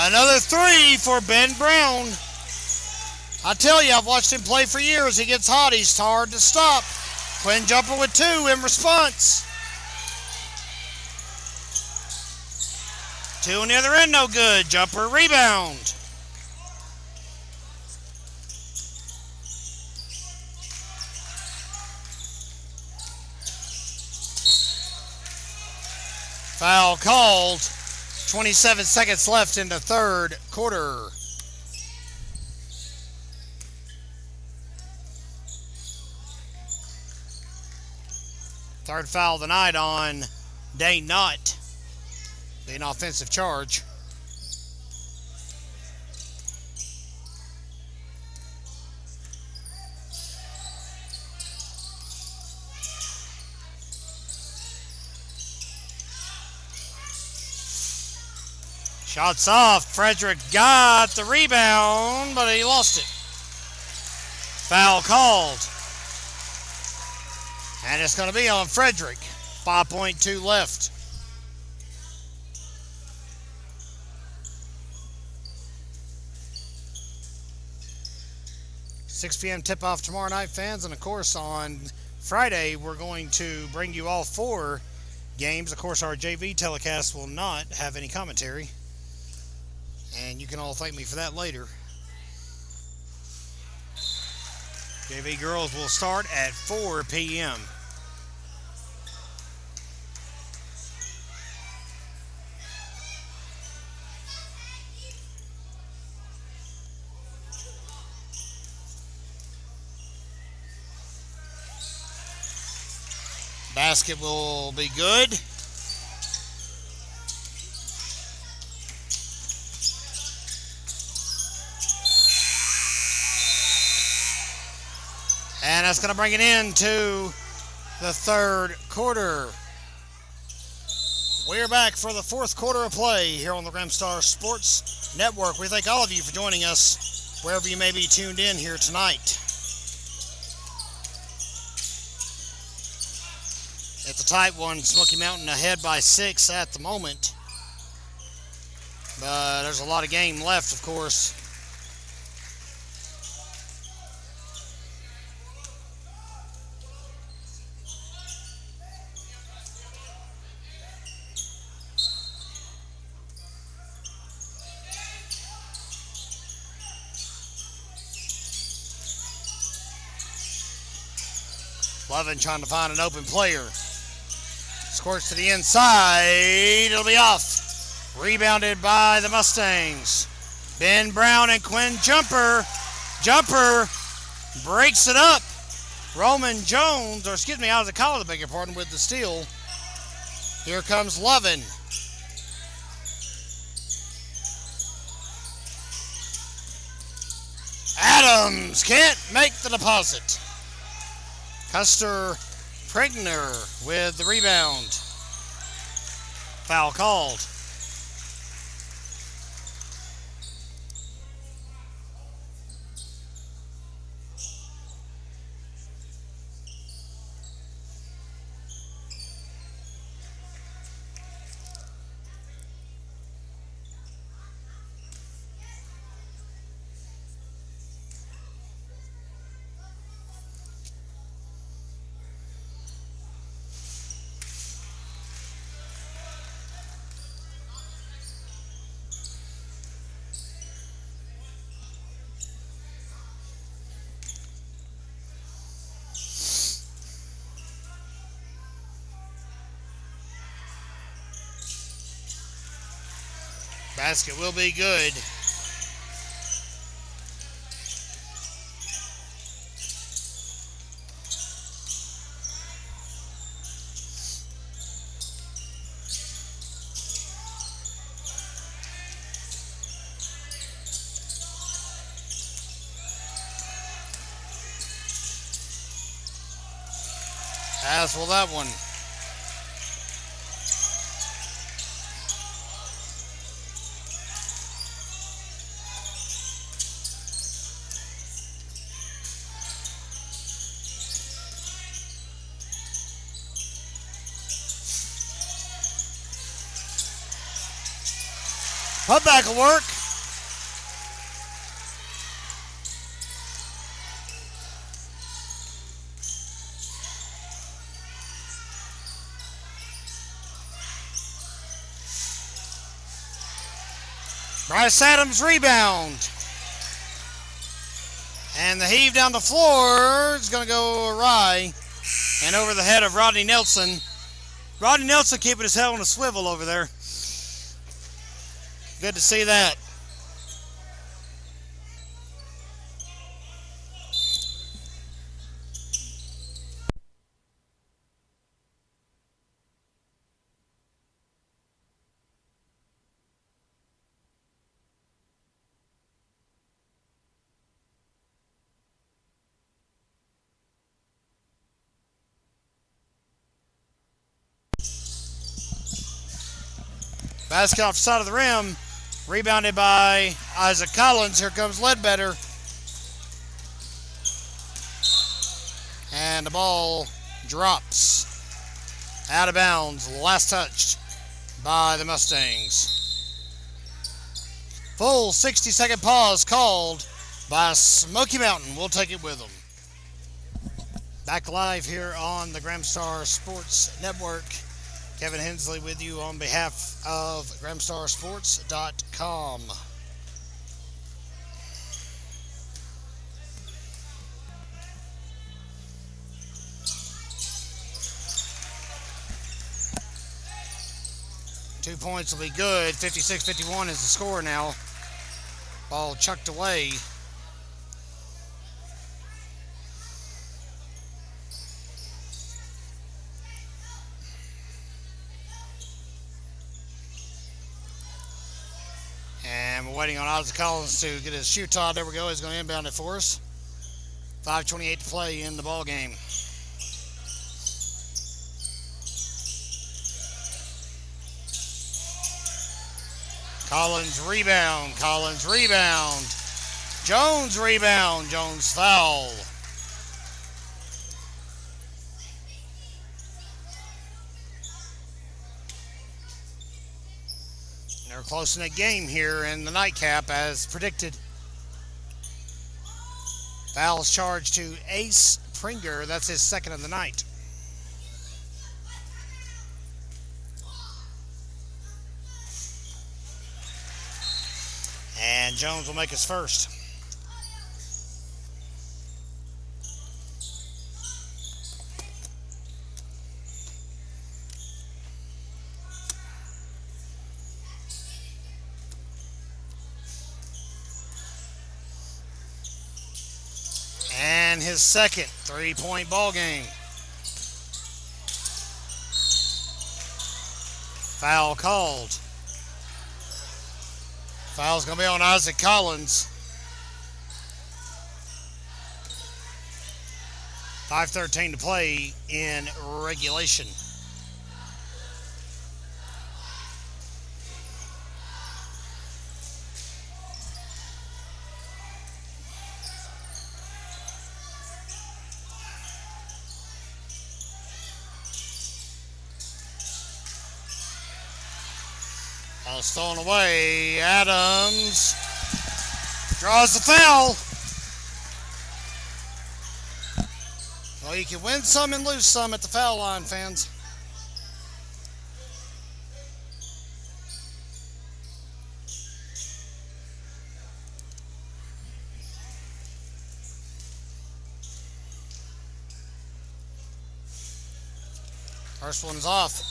Another 3 for Ben Brown. I tell you, I've watched him play for years. He gets hot. He's hard to stop. Quinn Jumper with 2 in response. 2 on the other end, no good. Jumper rebound. Foul called. 27 seconds left in the third quarter. Third foul of the night on Dane Knott. Being offensive charge. Shots off. Frederick got the rebound, but he lost it. Foul called. And it's going to be on Frederick. 5.2 left. 6 p.m. tip-off tomorrow night, fans. And, of course, on Friday, we're going to bring you all 4 games. Of course, our JV telecast will not have any commentary. And you can all thank me for that later. JV girls will start at 4 p.m. Basket will be good. And that's going to bring it into the third quarter. We're back for the fourth quarter of play here on the Grimstar Sports Network. We thank all of you for joining us wherever you may be tuned in here tonight. It's a tight one. Smoky Mountain ahead by 6 at the moment. But there's a lot of game left, of course. Levin trying to find an open player. Squirts to the inside. It'll be off. Rebounded by the Mustangs. Ben Brown and Quinn Jumper. Jumper breaks it up. Roman Jones, out of the collar, beg your pardon, with the steal. Here comes Levin. Adams can't make the deposit. Custer Pregner with the rebound. Foul called. Basket will be good. As will that one. Putback will work. Bryce Adams rebound. And the heave down the floor is going to go awry and over the head of Rodney Nelson. Rodney Nelson keeping his head on a swivel over there. Good to see that. Basket off the side of the rim. Rebounded by Isaac Collins. Here comes Ledbetter. And the ball drops out of bounds. Last touched by the Mustangs. Full 60-second pause called by Smoky Mountain. We'll take it with them. Back live here on the Gramstar Sports Network. Kevin Hensley with you on behalf of GramstarSports.com. Two points will be good. 56-51 is the score now. Ball chucked away. And we're waiting on Ozzy Collins to get his shoe tied. There we go. He's going to inbound it for us. 5:28 to play in the ball game. Collins rebound. Collins rebound. Jones rebound. Jones foul. They're close in a game here in the nightcap as predicted. Fouls charged to Ace Pringer. That's his second of the night. And Jones will make his first. And his second three-point ball game. Foul called. Foul's going to be on Isaac Collins. 5:13 to play in regulation. Ball stolen away. Adams draws the foul. Well, you can win some and lose some at the foul line, fans. First one is off.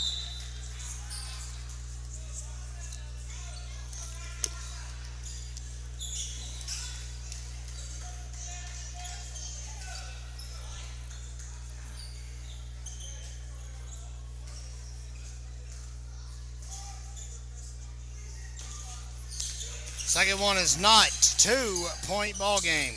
Second one is not. 2-point ball game.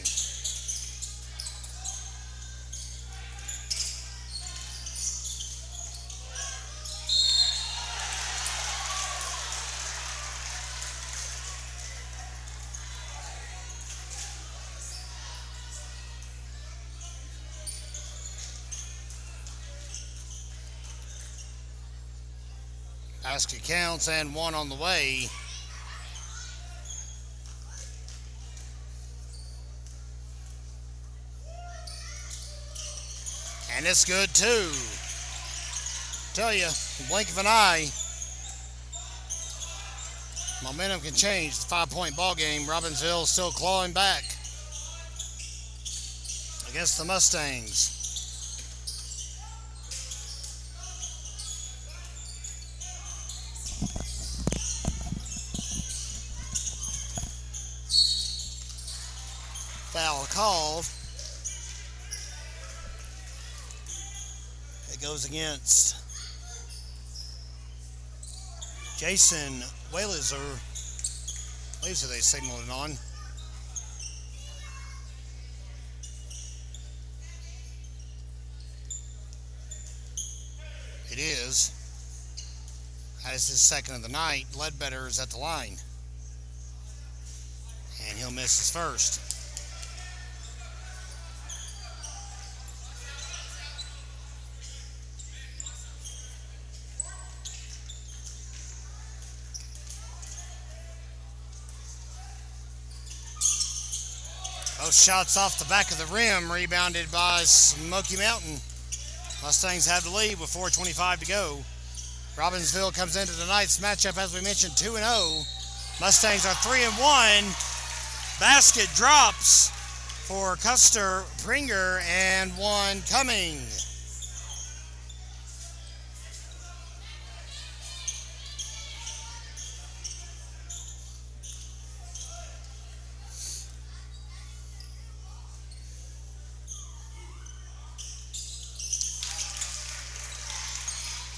Basket counts and one on the way. And it's good too. Tell you, in the blink of an eye, momentum can change. It's a 5-point ball game. Robbinsville still clawing back against the Mustangs. Foul called. It goes against Jason Whalers, or Laser they signaled it on. It is. That is his second of the night. Ledbetter is at the line. And he'll miss his first. Both shots off the back of the rim, rebounded by Smoky Mountain. Mustangs have the lead with 4:25 to go. Robbinsville comes into tonight's matchup, as we mentioned, 2-0. Mustangs are 3-1. Basket drops for Custer Pringer and one coming.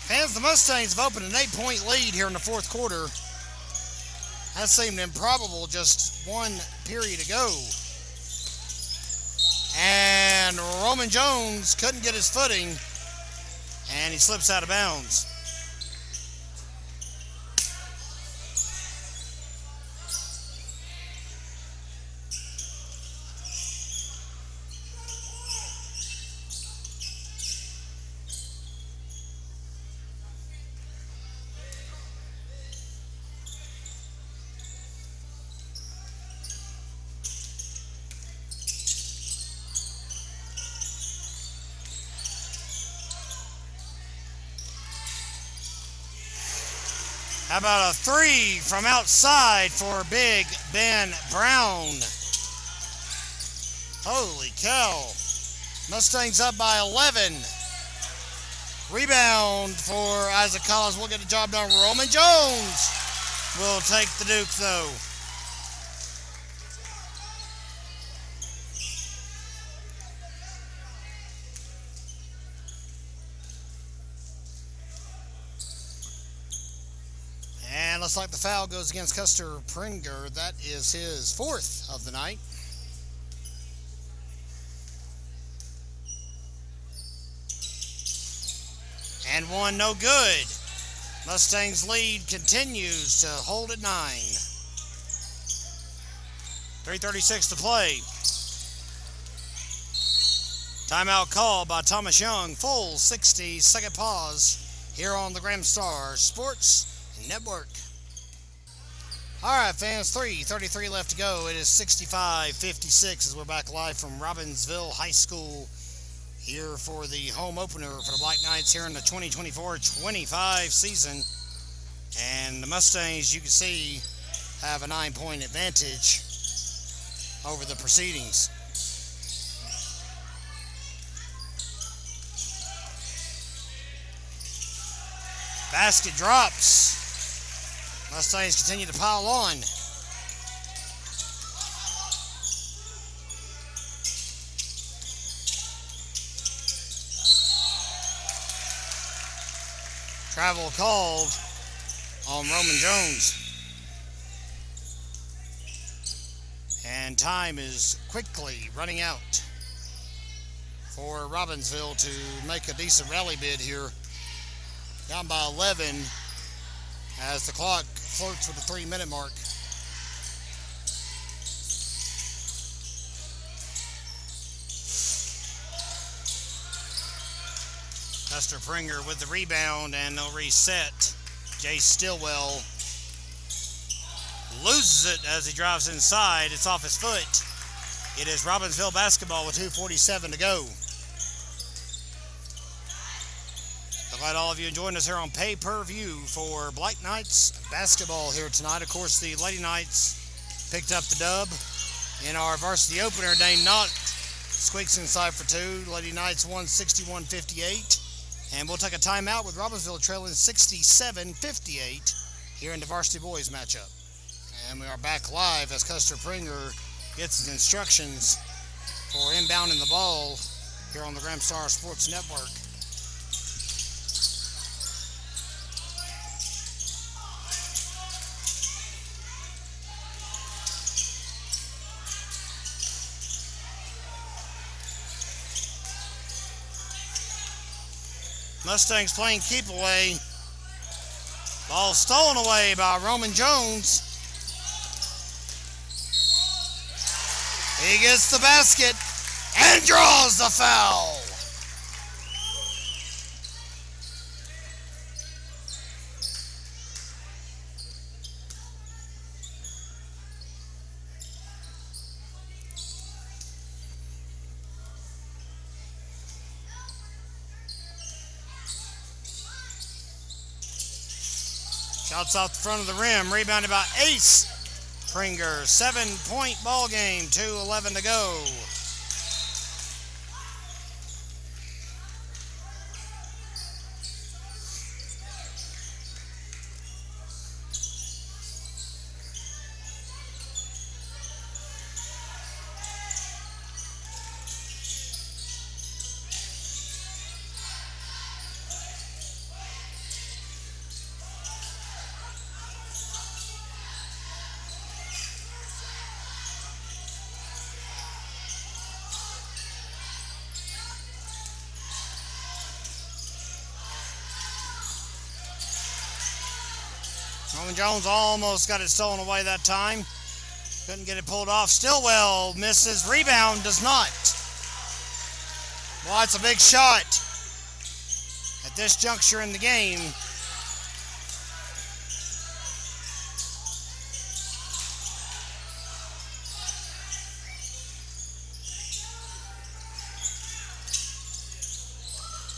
Fans, the Mustangs have opened an 8-point lead here in the fourth quarter. That seemed improbable just one period ago. And Roman Jones couldn't get his footing, and he slips out of bounds. How about a three from outside for Big Ben Brown? Holy cow. Mustangs up by 11. Rebound for Isaac Collins. We'll get the job done. Roman Jones will take the Duke, though. And looks like the foul goes against Custer Pringer. That is his fourth of the night. And one no good. Mustangs lead continues to hold at 9. 3:36 to play. Timeout called by Thomas Young. Full 60-second pause here on the Grand Star Sports Network. All right, fans, 3:33 left to go. It is 65-56 as we're back live from Robbinsville High School here for the home opener for the Black Knights here in the 2024-25 season. And the Mustangs, you can see, have a 9-point advantage over the proceedings. Basket drops. Mustangs continue to pile on. Travel called on Roman Jones. And time is quickly running out for Robbinsville to make a decent rally bid here. Down by 11 as the clock flirts with the 3-minute mark. Custer Pringer with the rebound, and they'll reset. Jay Stillwell loses it as he drives inside. It's off his foot. It is Robbinsville basketball with 2:47 to go. I'm glad all of you joined us here on pay-per-view for Black Knights basketball here tonight. Of course, the Lady Knights picked up the dub in our varsity opener. Dane Knott squeaks inside for 2. Lady Knights won 61-58. And we'll take a timeout with Robbinsville trailing 67-58 here in the varsity boys matchup. And we are back live as Custer Pringer gets his instructions for inbounding the ball here on the Grand Star Sports Network. Mustangs playing keep away. Ball stolen away by Roman Jones. He gets the basket and draws the foul. Shots off the front of the rim. Rebounded by Ace Pringer. 7-point ball game. 2:11 to go. Roman Jones almost got it stolen away that time. Couldn't get it pulled off. Stillwell misses. Rebound does not. Well, it's a big shot at this juncture in the game.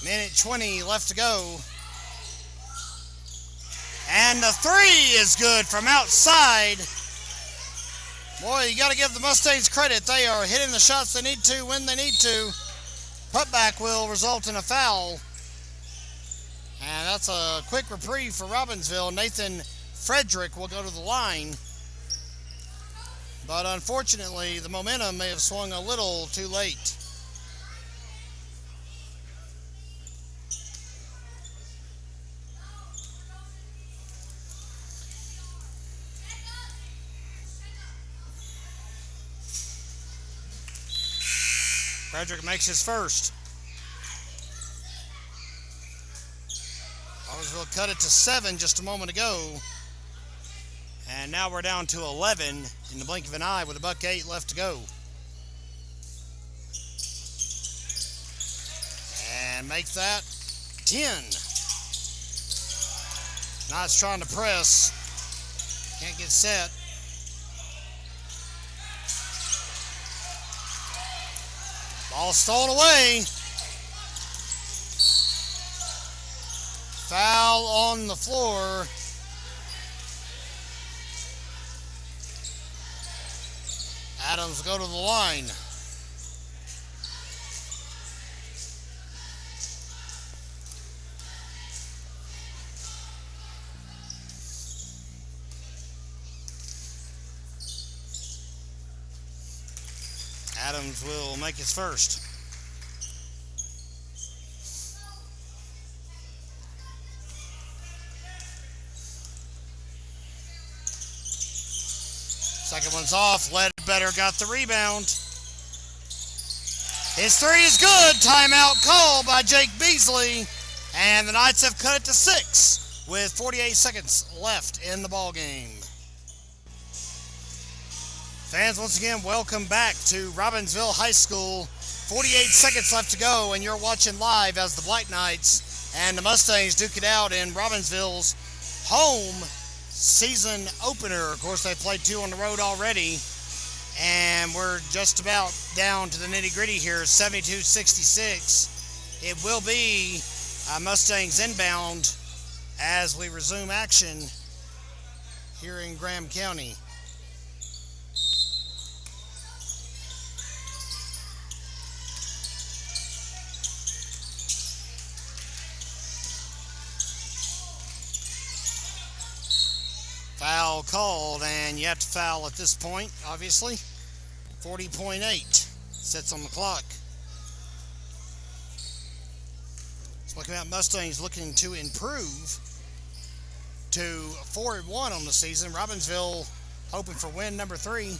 Minute 20 left to go. And the three is good from outside. Boy, you got to give the Mustangs credit. They are hitting the shots they need to when they need to. Putback will result in a foul. And that's a quick reprieve for Robbinsville. Nathan Frederick will go to the line. But unfortunately, the momentum may have swung a little too late. Frederick makes his first. Robbinsville cut it to 7 just a moment ago. And now we're down to 11 in the blink of an eye with $1:08 left to go. And make that 10. Knight's trying to press. Can't get set. Ball stolen away. Foul on the floor. Adams will go to the line. Adams will make his first. Second one's off. Ledbetter got the rebound. His three is good. Timeout called by Jake Beasley. And the Knights have cut it to 6 with 48 seconds left in the ball game. Fans, once again, welcome back to Robbinsville High School. 48 seconds left to go, and you're watching live as the Black Knights and the Mustangs duke it out in Robbinsville's home season opener. Of course, they played 2 on the road already, and we're just about down to the nitty-gritty here, 72-66. It will be Mustangs inbound as we resume action here in Graham County. Foul called, and you have to foul at this point, obviously. 40.8 sits on the clock. Smoky Mountain Mustangs looking to improve to 4-1 on the season. Robbinsville hoping for win number 3.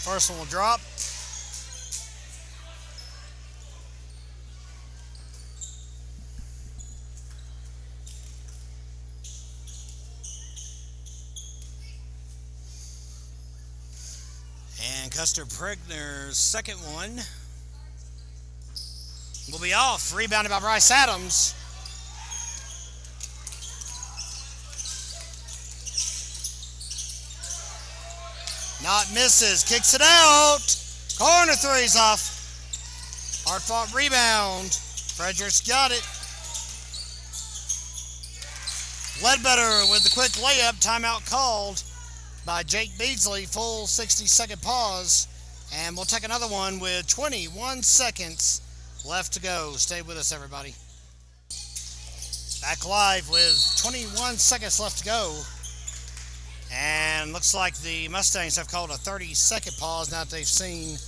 First one will drop. And Custer Pregner's second one will be off. Rebounded by Bryce Adams. Not misses. Kicks it out. Corner three's off. Hard-fought rebound. Fredericks got it. Ledbetter with the quick layup. Timeout called by Jake Beasley. Full 60-second pause. And we'll take another one with 21 seconds left to go. Stay with us, everybody. Back live with 21 seconds left to go. And looks like the Mustangs have called a 30-second pause now that they've seen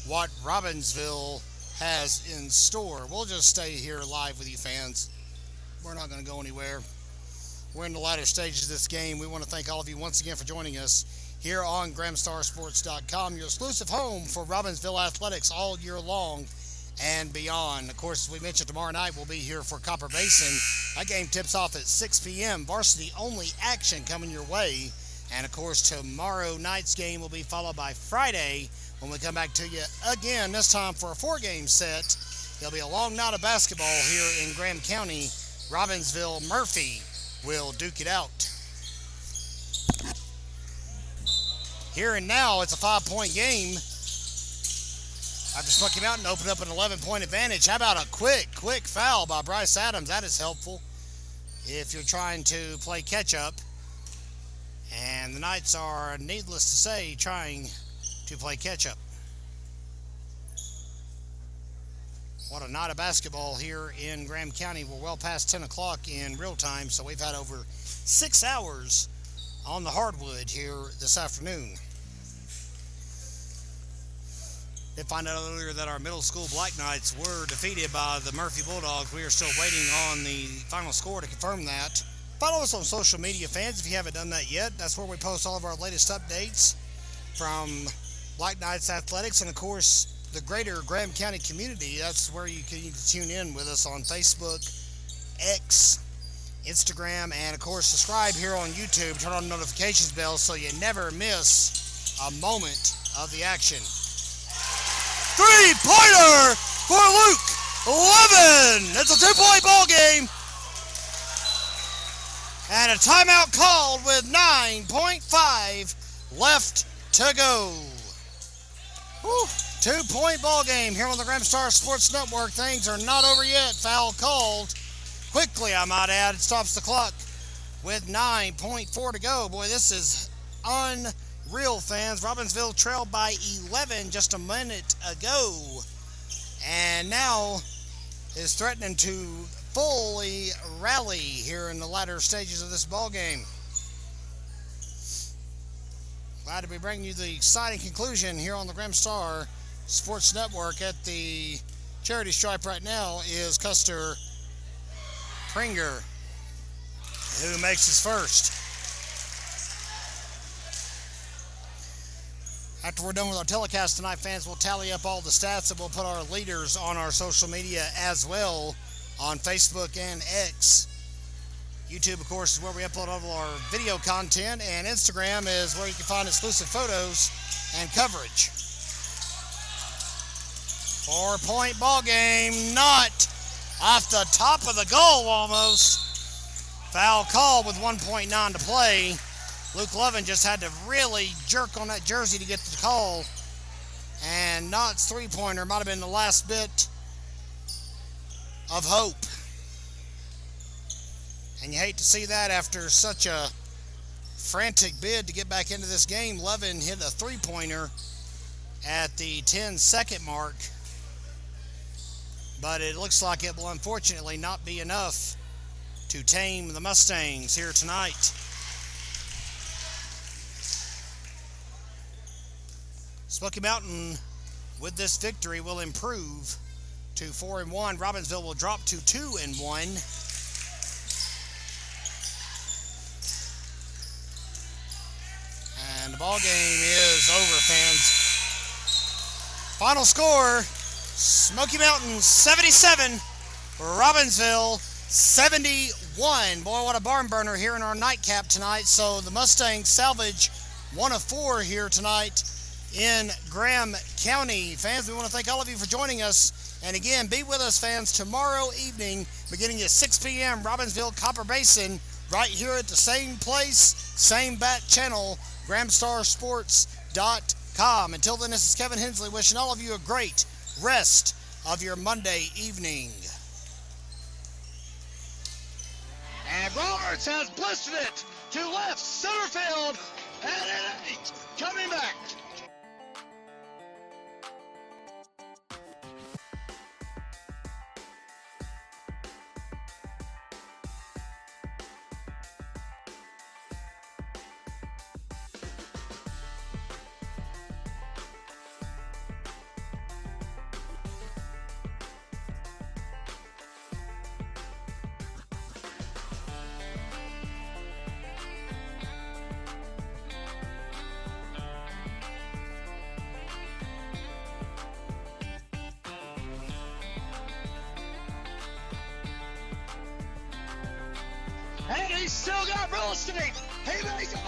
what Robbinsville has in store. We'll just stay here live with you fans. We're not going to go anywhere. We're in the latter stages of this game. We want to thank all of you once again for joining us here on GramStarSports.com, your exclusive home for Robbinsville athletics all year long and beyond. Of course, as we mentioned, tomorrow night we'll be here for Copper Basin. That game tips off at 6 p.m. Varsity only action coming your way. And of course, tomorrow night's game will be followed by Friday when we come back to you again, this time for a 4-game set. There'll be a long night of basketball here in Graham County. Robbinsville Murphy will duke it out. Here and now, it's a 5-point game. After Smoky Mountain opened up an 11-point advantage. How about a quick foul by Bryce Adams? That is helpful if you're trying to play catch-up. And the Knights are, needless to say, trying to play catch-up. What a night of basketball here in Graham County. We're well past 10 o'clock in real time, so we've had over 6 hours on the hardwood here this afternoon. Did find out earlier that our middle school Black Knights were defeated by the Murphy Bulldogs. We are still waiting on the final score to confirm that. Follow us on social media, fans, if you haven't done that yet. That's where we post all of our latest updates from Black Knights Athletics and, of course, the greater Graham County community. That's where you can tune in with us on Facebook, X, Instagram, and, of course, subscribe here on YouTube. Turn on the notifications bell so you never miss a moment of the action. Three-pointer for Luke Levin. It's a 2-point ball game. And a timeout called with 9.5 left to go. Whew. 2-point ball game here on the Gramstar Sports Network. Things are not over yet. Foul called. Quickly, I might add. It stops the clock with 9.4 to go. Boy, this is unreal, fans. Robbinsville trailed by 11 just a minute ago. And now is threatening to fully rally here in the latter stages of this ball game. Glad to be bringing you the exciting conclusion here on the Gramstar Sports Network. At the charity stripe right now is Custer Pringer, who makes his first. After we're done with our telecast tonight, fans, we'll tally up all the stats and we'll put our leaders on our social media as well on Facebook and X. YouTube, of course, is where we upload all of our video content, and Instagram is where you can find exclusive photos and coverage. 4-point ball game, not off the top of the goal almost. Foul call with 1.9 to play. Luke Levin just had to really jerk on that jersey to get the call. And Knott's three-pointer might have been the last bit of hope. And you hate to see that after such a frantic bid to get back into this game. Levin hit a three-pointer at the 10-second mark. But it looks like it will unfortunately not be enough to tame the Mustangs here tonight. Smoky Mountain, with this victory, will improve to 4-1. Robbinsville will drop to 2-1. And the ball game is over, fans. Final score, Smoky Mountain 77, Robbinsville 71. Boy, what a barn burner here in our nightcap tonight. So the Mustangs salvage 1 of 4 here tonight in Graham County. Fans, we want to thank all of you for joining us. And again, be with us, fans, tomorrow evening, beginning at 6 p.m., Robbinsville, Copper Basin, right here at the same place, same bat channel, GramStarSports.com. Until then, this is Kevin Hensley wishing all of you a great rest of your Monday evening. And Roberts has blistered it to left center field, and it ain't coming back. And he's still got real estate. He may go